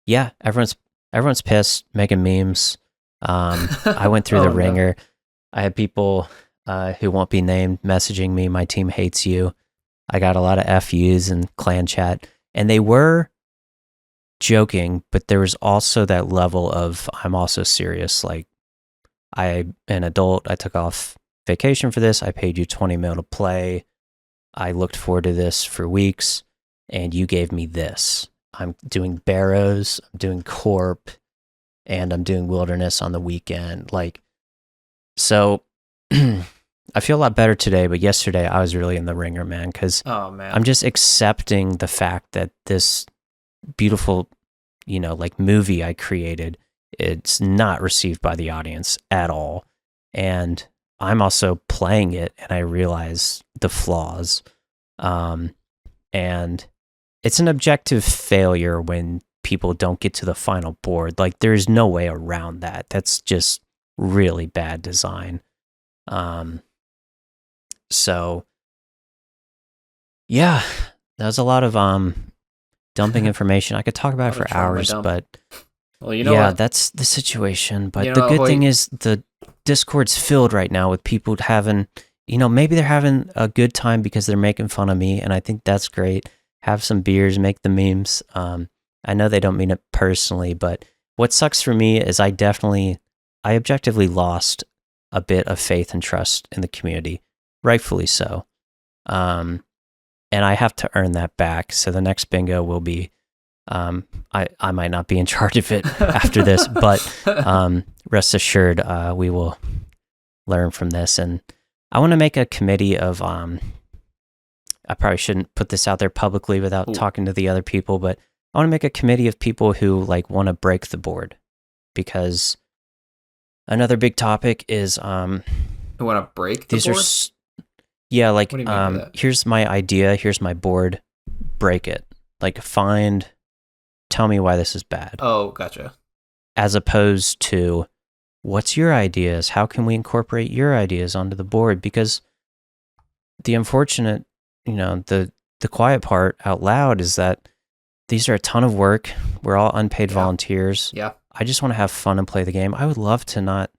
yeah, everyone's pissed, making memes. I went through the ringer. I had people who won't be named messaging me, my team hates you. I got a lot of FUs in clan chat, and they were joking, but there was also that level of, I'm also serious. I'm an adult. I took off vacation for this. I paid you 20 mil to play. I looked forward to this for weeks, and you gave me this. I'm doing Barrows, I'm doing Corp, and I'm doing Wilderness on the weekend. So I feel a lot better today, but yesterday I was really in the ringer, man, because I'm just accepting the fact that this beautiful, movie I created, it's not received by the audience at all. And I'm also playing it, and I realize the flaws. And it's an objective failure when people don't get to the final board. There's no way around that. That's just really bad design. So yeah, that was a lot of dumping information. I could talk about it for hours, but what? That's the situation. But the good thing is the Discord's filled right now with people having, maybe they're having a good time because they're making fun of me, and I think that's great. Have some beers, make the memes. I know they don't mean it personally, but what sucks for me is I objectively lost a bit of faith and trust in the community, rightfully so. And I have to earn that back. So the next bingo will be, I might not be in charge of it after this, but rest assured, we will learn from this. And I want to make a committee of, I probably shouldn't put this out there publicly without talking to the other people, but I want to make a committee of people who like want to break the board, because another big topic is You want to break the these board? Yeah, like What do you mean by that? here's my idea, here's my board, break it. Like tell me why this is bad. Oh, gotcha. As opposed to, what's your ideas? How can we incorporate your ideas onto the board? Because the unfortunate, the quiet part out loud is that these are a ton of work. We're all unpaid volunteers. Yeah. I just want to have fun and play the game. I would love to not,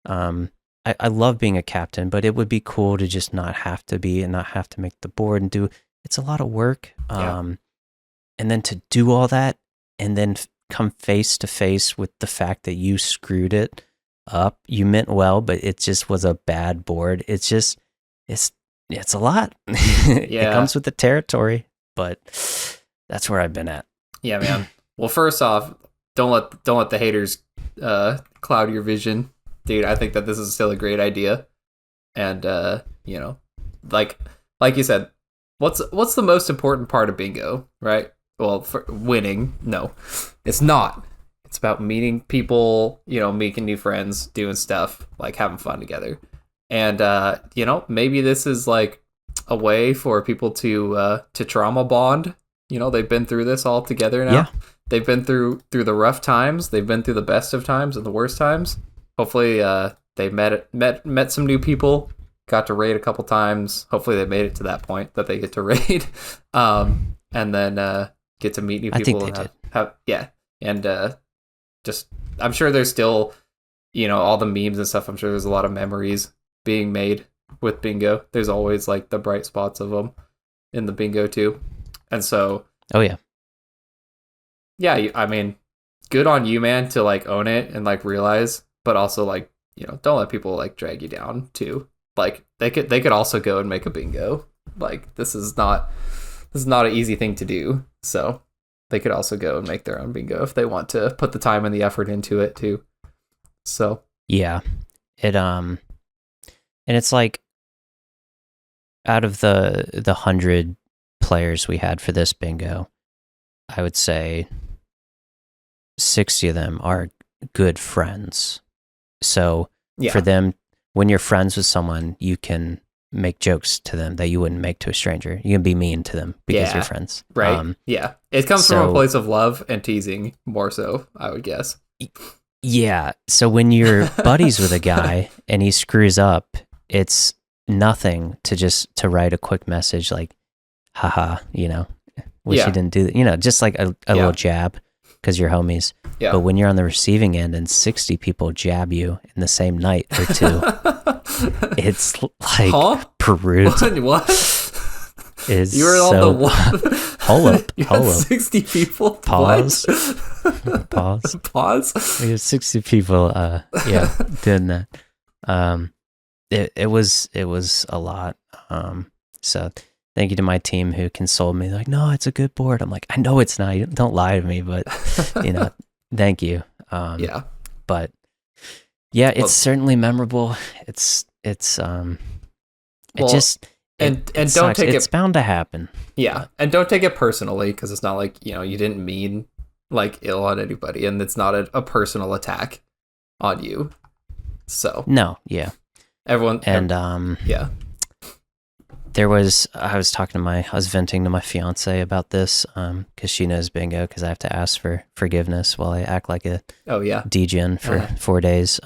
I love being a captain, but it would be cool to just not have to be and not have to make the board and it's a lot of work. And then to do all that and then come face to face with the fact that you screwed it up. You meant well, but it just was a bad board. It's a lot. It comes with the territory, but that's where I've been at. Yeah, man. Well, first off, don't let the haters cloud your vision, dude. I think that this is still a great idea, and like you said, what's the most important part of bingo, right? Well, for winning, no, it's not. It's about meeting people, making new friends, doing stuff, like having fun together. And maybe this is like a way for people to trauma bond. They've been through this all together now. Yeah. They've been through the rough times. They've been through the best of times and the worst times. Hopefully, they met some new people, got to raid a couple times. Hopefully, they made it to that point that they get to raid, and then get to meet new people. I think they did. And just I'm sure there's still, all the memes and stuff. I'm sure there's a lot of memories being made with bingo. There's always like the bright spots of them in the bingo too. And so, oh yeah, I mean, good on you, man, to like own it and like realize, but also like, don't let people like drag you down too. Like they could also go and make a bingo. Like this is not an easy thing to do. So they could also go and make their own bingo if they want to put the time and the effort into it too. So yeah, and it's like, out of the 100 players we had for this bingo, I would say 60 of them are good friends. So for them, when you're friends with someone, you can make jokes to them that you wouldn't make to a stranger. You can be mean to them because you're friends. Right. It comes from a place of love and teasing more so, I would guess. Yeah. So when you're buddies with a guy and he screws up, it's nothing to write a quick message like, haha, wish you didn't do that. Just like a little jab because you're homies. Yeah. But when you're on the receiving end and 60 people jab you in the same night or two, it's like brutal. What? You were on the one. Hold up. 60 people. Pause. What? Pause. We had 60 people. Doing that. It was a lot. So thank you to my team who consoled me. They're like, no, it's a good board. I'm like, I know it's not. Don't lie to me, but thank you. But yeah, it's certainly memorable. It's don't take it. It's bound to happen. Yeah, and don't take it personally because it's not like you didn't mean like ill on anybody, and it's not a personal attack on you. So no, yeah, everyone and I was venting to my fiance about this because she knows bingo because I have to ask for forgiveness while I act like a degen for 4 days.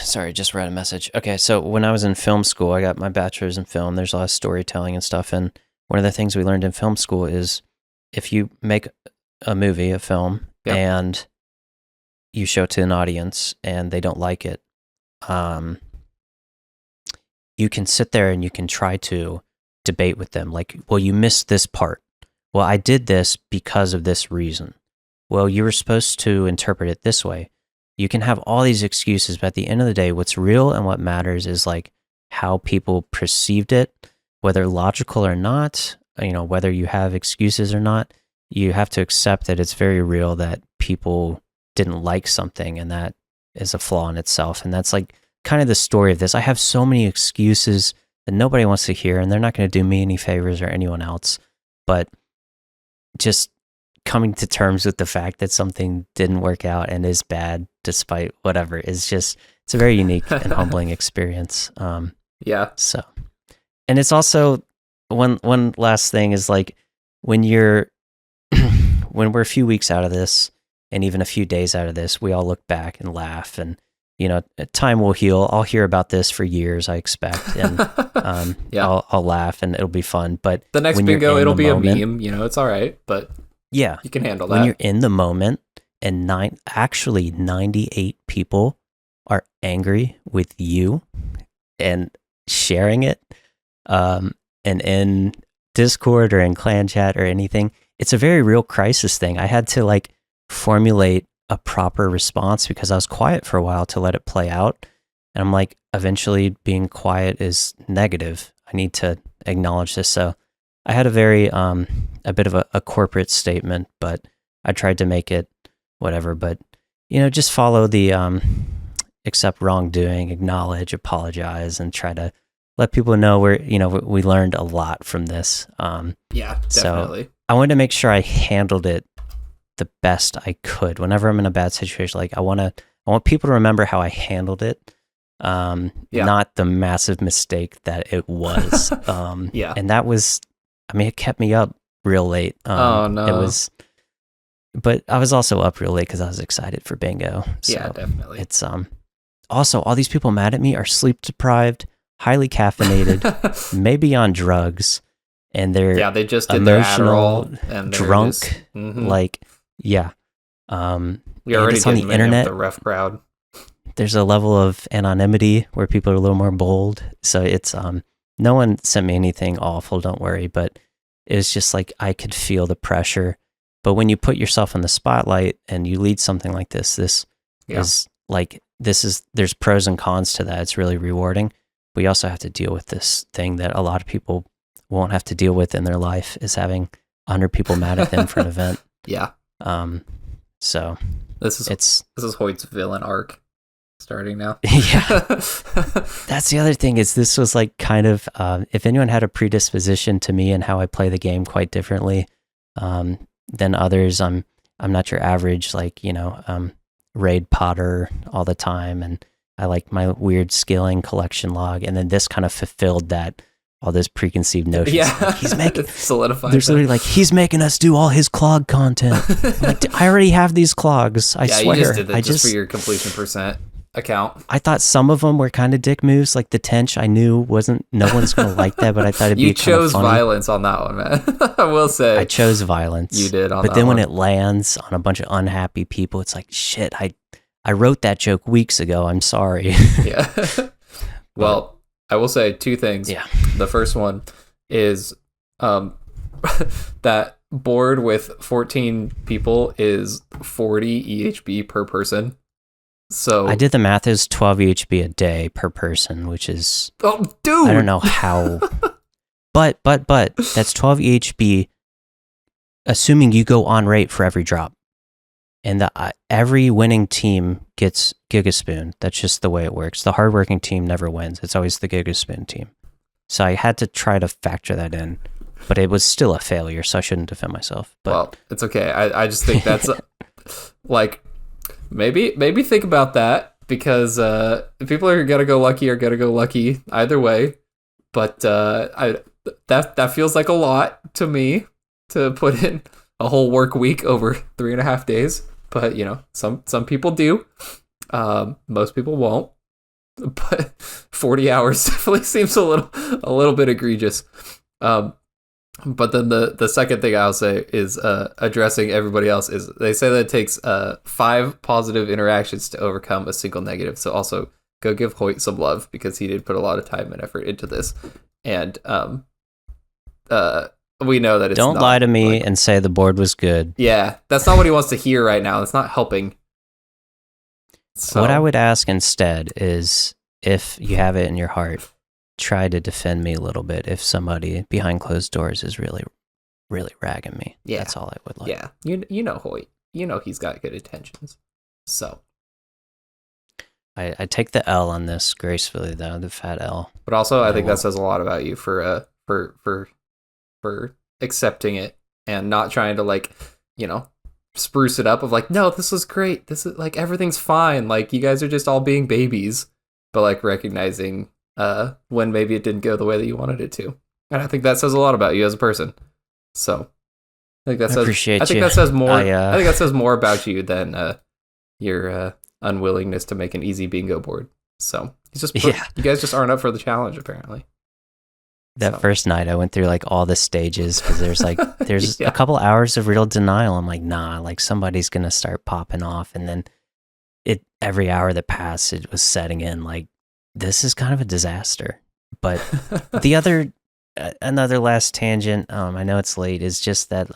Sorry, just read a message. Okay, so when I was in film school, I got my bachelor's in film. There's a lot of storytelling and stuff, and one of the things we learned in film school is if you make a movie, a film, and you show it to an audience and they don't like it, you can sit there and you can try to debate with them. Like, well, you missed this part. Well, I did this because of this reason. Well, you were supposed to interpret it this way. You can have all these excuses, but at the end of the day, what's real and what matters is like how people perceived it, whether logical or not, whether you have excuses or not, you have to accept that it's very real that people didn't like something, and that is a flaw in itself. And that's like kind of the story of this. I have so many excuses that nobody wants to hear, and they're not going to do me any favors or anyone else. But just coming to terms with the fact that something didn't work out and is bad despite whatever is just, it's a very unique and humbling experience. Yeah. So, and it's also one last thing is like when we're a few weeks out of this and even a few days out of this, we all look back and laugh, and time will heal. I'll hear about this for years, I expect, and I'll laugh and it'll be fun. But the next bingo, it'll be a meme. It's all right, but yeah, you can handle that. When you're in the moment, and 98 people are angry with you and sharing it, and in Discord or in clan chat or anything, it's a very real crisis thing. I had to like formulate a proper response because I was quiet for a while to let it play out. And I'm like, eventually being quiet is negative. I need to acknowledge this. So I had a very, a bit of a corporate statement, but I tried to make it whatever. But, just follow the accept wrongdoing, acknowledge, apologize, and try to let people know we learned a lot from this. Yeah, definitely. So I wanted to make sure I handled it the best I could. Whenever I'm in a bad situation, like I want people to remember how I handled it, not the massive mistake that it was. And that was, it kept me up real late. Oh no, it was. But I was also up real late because I was excited for bingo. So yeah, definitely. It's also all these people mad at me are sleep deprived, highly caffeinated, maybe on drugs, and they're they just did their Adderall and drunk, just, like we already it's on the internet. The ref crowd. There's a level of anonymity where people are a little more bold. So it's no one sent me anything awful, don't worry, but it was just like I could feel the pressure. But when you put yourself in the spotlight and you lead something like this is like there's pros and cons to that. It's really rewarding. We also have to deal with this thing that a lot of people won't have to deal with in their life, is having 100 people mad at them for an event. Yeah. So this is Hoyt's villain arc starting now. Yeah. That's the other thing, is this was like kind of if anyone had a predisposition to me and how I play the game quite differently than others, I'm not your average raid potter all the time, and I like my weird scaling collection log, and then this kind of fulfilled that, all this preconceived notions. Yeah, like he's making solidified. There's literally like he's making us do all his clog content. I'm like, I already have these clogs. I swear. You just did that just for your completion percent account. I thought some of them were kind of dick moves, like the tench. I knew no one's gonna like that, but I thought it'd be you chose violence on that one, man. I will say I chose violence. You did, but then when it lands on a bunch of unhappy people, it's like shit. I wrote that joke weeks ago. I'm sorry. Yeah. Well, I will say two things. Yeah. The first one is that board with 14 people is 40 EHB per person. So I did the math, is 12 EHB a day per person, which is dude, I don't know how. but that's 12 EHB assuming you go on rate for every drop. And every winning team gets Gigaspoon. That's just the way it works. The hardworking team never wins. It's always the Gigaspoon team. So I had to try to factor that in, but it was still a failure, so I shouldn't defend myself. But well, it's okay. I just think that's like maybe think about that, because people are gonna go lucky either way. But that feels like a lot to me to put in a whole work week over 3.5 days. But some people do. Most people won't. But 40 hours definitely seems a little bit egregious. But then the second thing I'll say is addressing everybody else is they say that it takes 5 positive interactions to overcome a single negative. So also go give Hoyt some love, because he did put a lot of time and effort into this. And we know that it's don't lie to me and say the board was good. Yeah, that's not what he wants to hear right now. It's not helping. So what I would ask instead is, if you have it in your heart, try to defend me a little bit if somebody behind closed doors is really, really ragging me. Yeah. That's all I would like. Yeah, you know Hoyt. He's got good intentions. So I take the L on this gracefully, though, the fat L. But also, I think that says a lot about you for accepting it and not trying to, like, you know, spruce it up of like, no, this is great. This is like, everything's fine. Like, you guys are just all being babies, but like recognizing when maybe it didn't go the way that you wanted it to. And I think that says a lot about you as a person. So I think that says, that says more. I think that says more about you than your unwillingness to make an easy bingo board. So you guys just aren't up for the challenge, apparently. That first night, I went through like all the stages because there's a couple hours of real denial. I'm like, nah, like somebody's gonna start popping off, and then every hour that passed, it was setting in. Like, this is kind of a disaster. But another last tangent. I know it's late. Is just that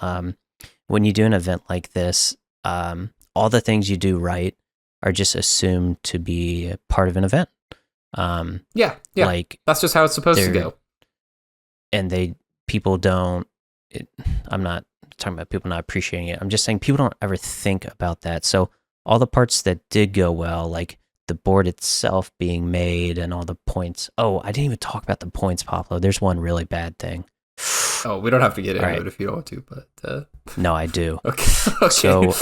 when you do an event like this, all the things you do right are just assumed to be a part of an event. Like, that's just how it's supposed to go. And people don't, I'm not talking about people not appreciating it. I'm just saying people don't ever think about that. So all the parts that did go well, like the board itself being made and all the points. Oh, I didn't even talk about the points, Poplo. There's one really bad thing. Oh, we don't have to get into it if you don't want to, but... No, I do. Okay.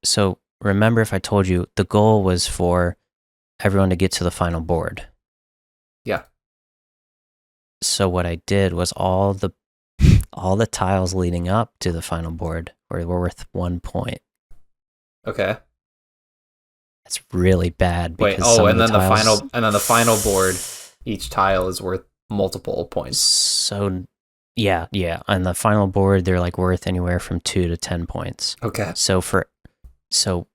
So remember, if I told you the goal was for everyone to get to the final board. Yeah. So what I did was all the tiles leading up to the final board were worth 1 point. Okay. That's really bad. Because and then the final board, each tile is worth multiple points. So yeah, on the final board they're like worth anywhere from 2 to 10 points. Okay. So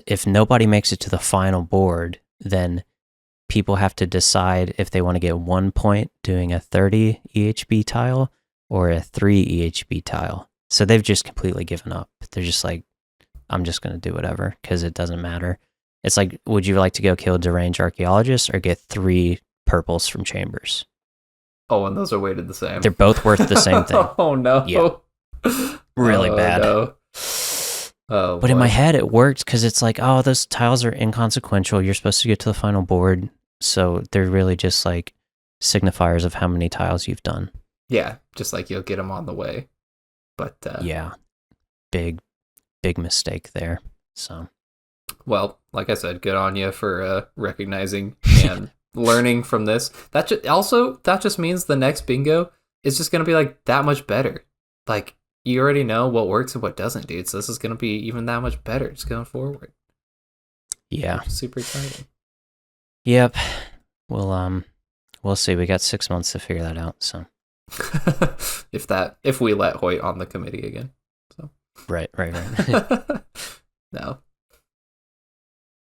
if nobody makes it to the final board, then people have to decide if they want to get 1 point doing a 30 EHB tile or a 3 EHB tile. So they've just completely given up. They're just like, I'm just going to do whatever because it doesn't matter. It's like, would you like to go kill deranged archaeologists or get 3 purples from Chambers? Oh, and those are weighted the same. They're both worth the same thing. Oh, no. Yeah. Really bad. No. Oh, but in my head, it worked because it's like, oh, those tiles are inconsequential. You're supposed to get to the final board. So they're really just like signifiers of how many tiles you've done. Yeah, just like you'll get them on the way. But yeah, big mistake there. So, well, like I said, good on you for recognizing and learning from this. That just means the next bingo is just going to be like that much better. Like, you already know what works and what doesn't, dude. So this is going to be even that much better just going forward. Yeah. Super exciting. Yep. We'll see. We got 6 months to figure that out. So if we let Hoyt on the committee again. So Right. No.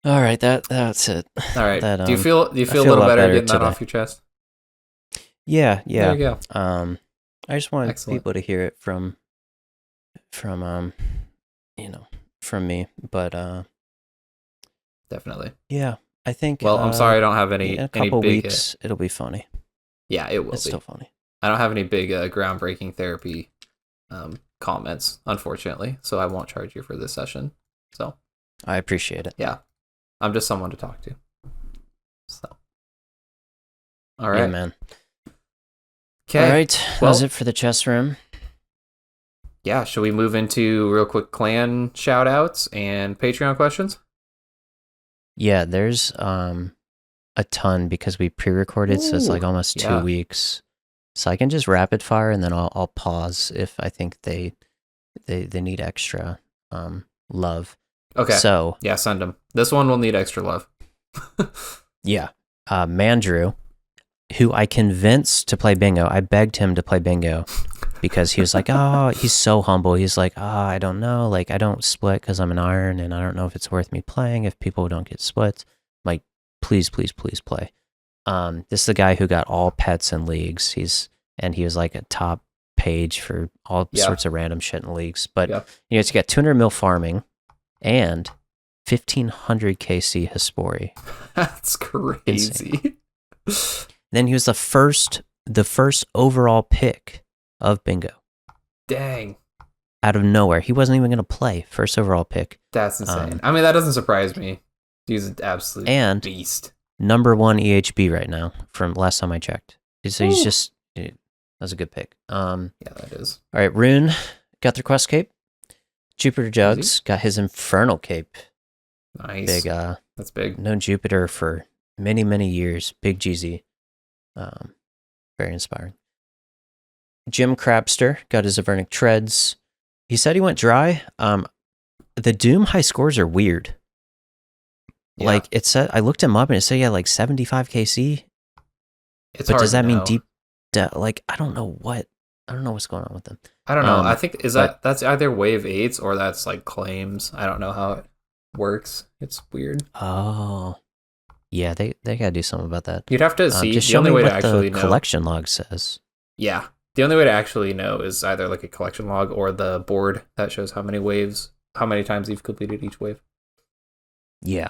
All right, that's it. All right. Do you feel a little better getting that off your chest? Yeah. There you go. I just wanted people to hear it from me, but definitely. Yeah, I think. Well, I'm sorry I don't have any. In a couple big, weeks, it'll be funny. Yeah, it will. It's still funny. I don't have any big groundbreaking therapy comments, unfortunately, so I won't charge you for this session. So I appreciate it. Yeah, I'm just someone to talk to. So, all right, yeah, man. Okay. All right, well, that's it for the chess room. Yeah, should we move into real quick clan shout outs and Patreon questions? Yeah, there's a ton because we pre-recorded, so it's like almost 2 weeks. So I can just rapid fire and then I'll pause if I think they need extra love. Okay. So yeah, send them. This one will need extra love. Yeah. Mandrew, who I convinced to play bingo. I begged him to play bingo because he was like, oh, he's so humble. He's like, I don't know. Like, I don't split because I'm an iron and I don't know if it's worth me playing if people don't get splits. I'm like, please play. This is the guy who got all pets in leagues. He was like a top page for all sorts of random shit in leagues. But it's got 200 mil farming and 1500 KC Hespori. That's crazy. Then he was the first overall pick of bingo. Dang. Out of nowhere. He wasn't even going to play. First overall pick. That's insane. I mean, that doesn't surprise me. He's an absolute and beast. Number 1 EHB right now from last time I checked. So he's just, that's a good pick. Yeah, that is. All right, Rune got their quest cape. Jupiter Jugs got his Infernal cape. Nice. Big, that's big. Known Jupiter for many, many years. Big GZ. Very inspiring. Jim Crabster got his Avernic Treads. He said he went dry. The Doom high scores are weird. Yeah. Like it said, I looked him up and it said he had like 75 KC. It's but does that mean deep? Like I don't know what's going on with them. I don't know. I think that's either wave 8s or that's like claims. I don't know how it works. It's weird. Oh, yeah. They gotta do something about that. You'd have to see. Just the only way to actually know. Collection log says. Yeah, the only way to actually know is either like a collection log or the board that shows how many waves, how many times you've completed each wave. Yeah.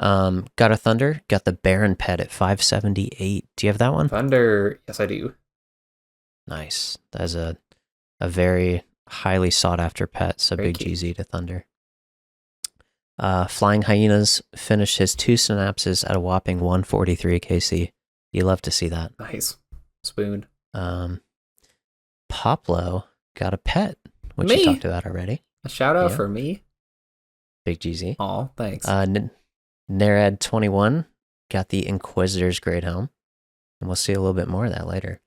Got a Thunder, got the Baron pet at 578. Do you have that one? Thunder, yes I do. Nice. That's a very highly sought after pet, so Very big cute. GZ to Thunder. Flying Hyenas finished his 2 synapses at a whopping 143 KC. You love to see that. Nice. Spoon. Poplo got a pet, which Me? you talked about already. A shout out for me. Big GZ. Oh, thanks. Nerad21 got the Inquisitor's Great Helm, and we'll see a little bit more of that later.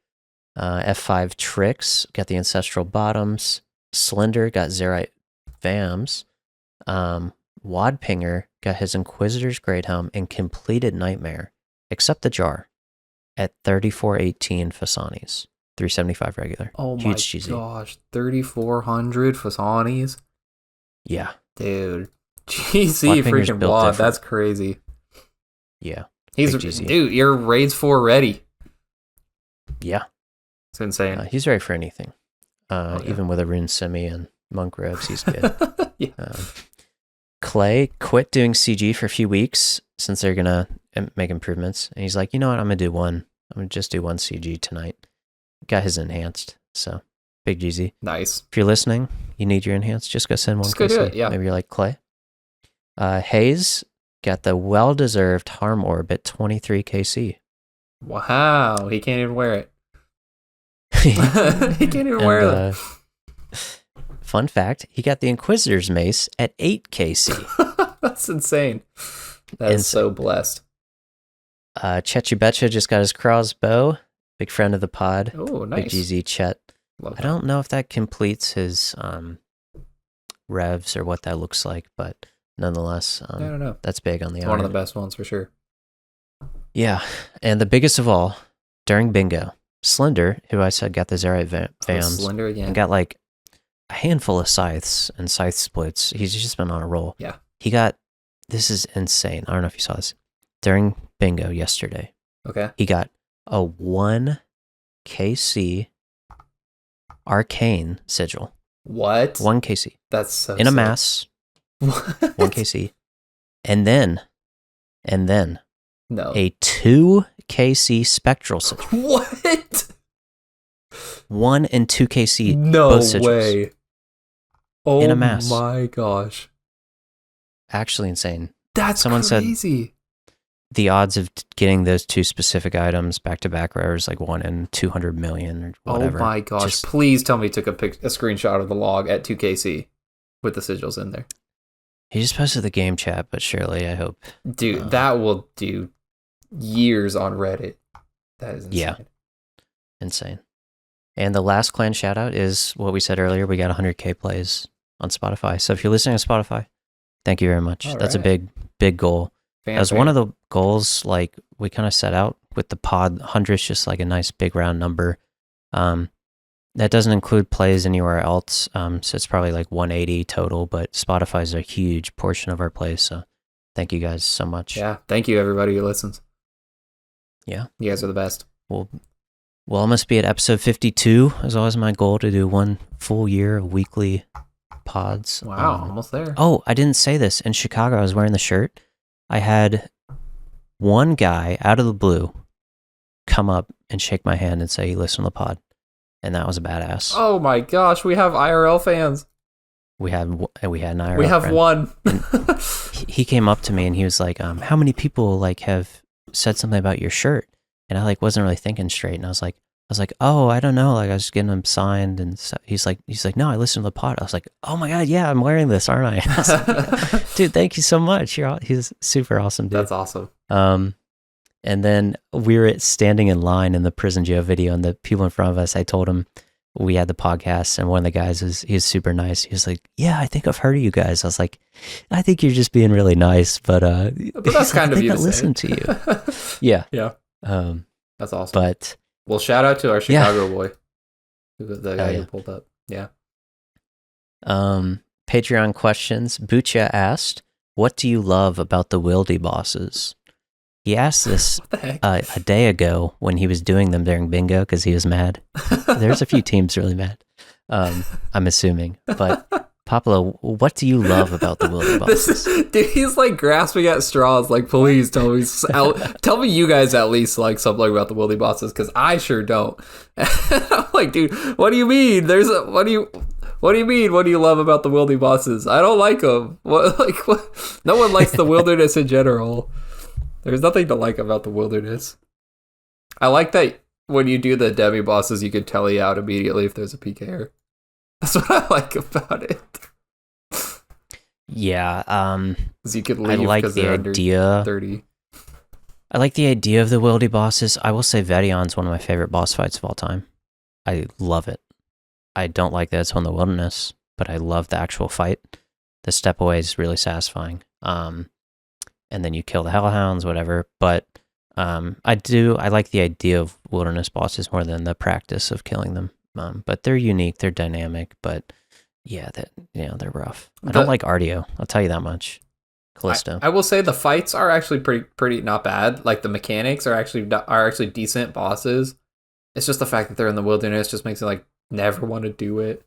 F5 Tricks got the Ancestral Bottoms. Slender got Zerite Vams. Wadpinger got his Inquisitor's Great Helm and completed Nightmare, except the jar, at 3418 Fasanis. 375 regular. Oh my Huge GZ. gosh, 3,400 Fasanis? Yeah. Dude. GZ freaking wad, that's crazy. Yeah. Dude, your Raids 4 ready. Yeah. It's insane. He's ready for anything. Even with a Rune Semi and Monk Robes, he's good. Yeah. Clay quit doing CG for a few weeks since they're going to make improvements. And he's like, you know what, I'm going to do one. I'm going to just do one CG tonight. Got his enhanced, so big GZ. Nice. If you're listening, you need your enhanced, just go send one. Just go do it, yeah. Maybe you're like Clay. Hayes got the well-deserved Harm Orb at 23 KC. Wow, he can't even wear it. He can't even wear it. Fun fact, he got the Inquisitor's Mace at 8 KC. That's insane. That's so blessed. Chechu Betcha just got his crossbow. Big friend of the pod. Oh, nice. Big GZ Chet. I don't know if that completes his revs or what that looks like, but nonetheless, I don't know. That's big on the One of the best ones for sure. Yeah, and the biggest of all, during bingo, Slender, who I said got the Zerite Vams, Slender again. and got like a handful of scythes and scythe splits. He's just been on a roll. Yeah. He got, this is insane. I don't know if you saw this. During bingo yesterday, okay, he got a 1 KC Arcane Sigil. What? 1 KC. That's so in a mass. What? 1 KC. And then no. a 2 KC Spectral Sigil. What? 1 and 2 KC. No both sigils. way. Oh in a mass. My gosh. Actually insane. That's Someone crazy. Said the odds of getting those 2 specific items back to back are like 1 in 200 million or whatever. Oh my gosh. Please tell me you took a screenshot of the log at 2KC with the sigils in there. He just posted the game chat, but surely I hope. Dude, that will do years on Reddit. That is insane. Yeah. Insane. And the last clan shout out is what we said earlier. We got 100K plays on Spotify. So if you're listening to Spotify, thank you very much. That's a big, big goal. As one of the goals, like we kind of set out with the pod, 100 is just like a nice big round number. That doesn't include plays anywhere else. So it's probably like 180 total, but Spotify is a huge portion of our plays. So thank you guys so much. Yeah. Thank you, everybody who listens. Yeah. You guys are the best. We'll almost be at episode 52. Is always my goal to do 1 full year of weekly pods. Wow. Almost there. Oh, I didn't say this. In Chicago, I was wearing the shirt. I had one guy out of the blue come up and shake my hand and say he listened to the pod. And that was a badass. Oh my gosh, we have IRL fans. We had an IRL We have friend. one. He came up to me and he was like, how many people like have said something about your shirt? And I like wasn't really thinking straight. And I was like, oh, I don't know. Like I was getting them signed, and so he's like, no, I listened to the pod. I was like, oh my god, yeah, I'm wearing this, aren't I? I was like, dude, thank you so much. He's super awesome, dude. That's awesome. And then we were standing in line in the prison jail video, and the people in front of us, I told him we had the podcast, and one of the guys he was super nice. He was like, yeah, I think I've heard of you guys. I was like, I think you're just being really nice, but that's kind of you to listen to you. Yeah. Yeah. That's awesome. But well, shout out to our Chicago boy, the guy who pulled up. Yeah. Patreon questions. Bucha asked, what do you love about the wildy bosses? He asked this a day ago when he was doing them during bingo because he was mad. There's a few teams really mad, I'm assuming. But Poplo, what do you love about the wildy bosses? Dude, he's like grasping at straws. Like, please tell me you guys at least like something about the wildy bosses, because I sure don't. I'm like, dude, what do you mean? What do you mean? What do you love about the wildy bosses? I don't like them. What? No one likes the wilderness in general. There's nothing to like about the wilderness. I like that when you do the demi bosses, you can telly out immediately if there's a PKer. That's what I like about it. Yeah, because you could leave. I like the idea. 30. I like the idea of the wildy bosses. I will say Vedion's one of my favorite boss fights of all time. I love it. I don't like that it's on the wilderness, but I love the actual fight. The step away is really satisfying. And then you kill the hellhounds, whatever. But I like the idea of wilderness bosses more than the practice of killing them. But they're unique, they're dynamic, but yeah, they're rough. I don't like Artio, I'll tell you that much. Callisto. I will say the fights are actually pretty not bad. Like the mechanics are actually decent bosses. It's just the fact that they're in the wilderness just makes it like never want to do it.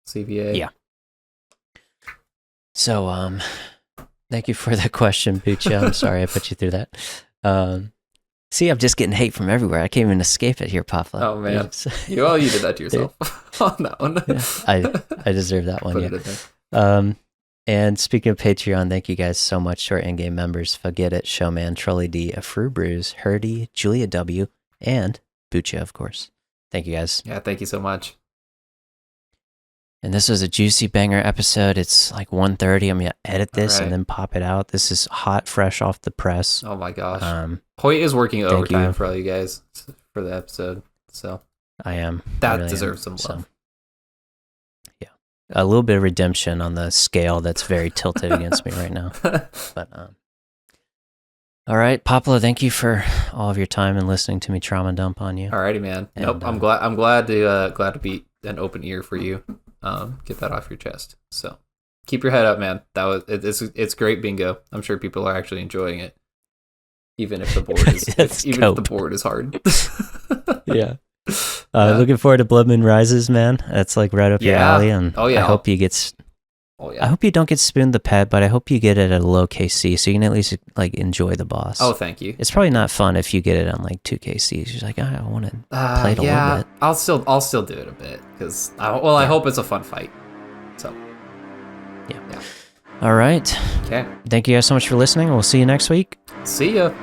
CVA. Yeah. So thank you for the question, Bucha. I'm sorry I put you through that. See, I'm just getting hate from everywhere. I can't even escape it here, Poplo. Oh, man. You did that to yourself on that one. Yeah, I deserve that one, yeah. And speaking of Patreon, thank you guys so much to our in-game members, Forget It, Showman, Trolly D, Afru Brews, Herdy, Julia W, and Bucha, of course. Thank you guys. Yeah, thank you so much. And this was a juicy banger episode. It's like 1:30. I'm going to edit this and then pop it out. This is hot, fresh off the press. Oh my gosh. Hoyt is working overtime for all you guys for the episode. So I am. That really deserves some love. So, yeah. A little bit of redemption on the scale that's very tilted against me right now. But all right, Poplo, thank you for all of your time and listening to me trauma dump on you. Alrighty, man. And, nope, I'm glad to be an open ear for you. Get that off your chest. So keep your head up, man. It's great bingo. I'm sure people are actually enjoying it, even if the board is if the board is hard. Yeah. Looking forward to Blood Moon Rises, man. That's like right up your alley, and I hope you get. I hope you don't get spooned the pet, but I hope you get it at a low KC so you can at least like enjoy the boss. Oh, thank you. It's probably not fun if you get it on like 2 KCs. You're like, I want to play it a little bit. I'll still do it a bit because I hope it's a fun fight. So yeah. All right. Okay. Thank you guys so much for listening. We'll see you next week. See ya.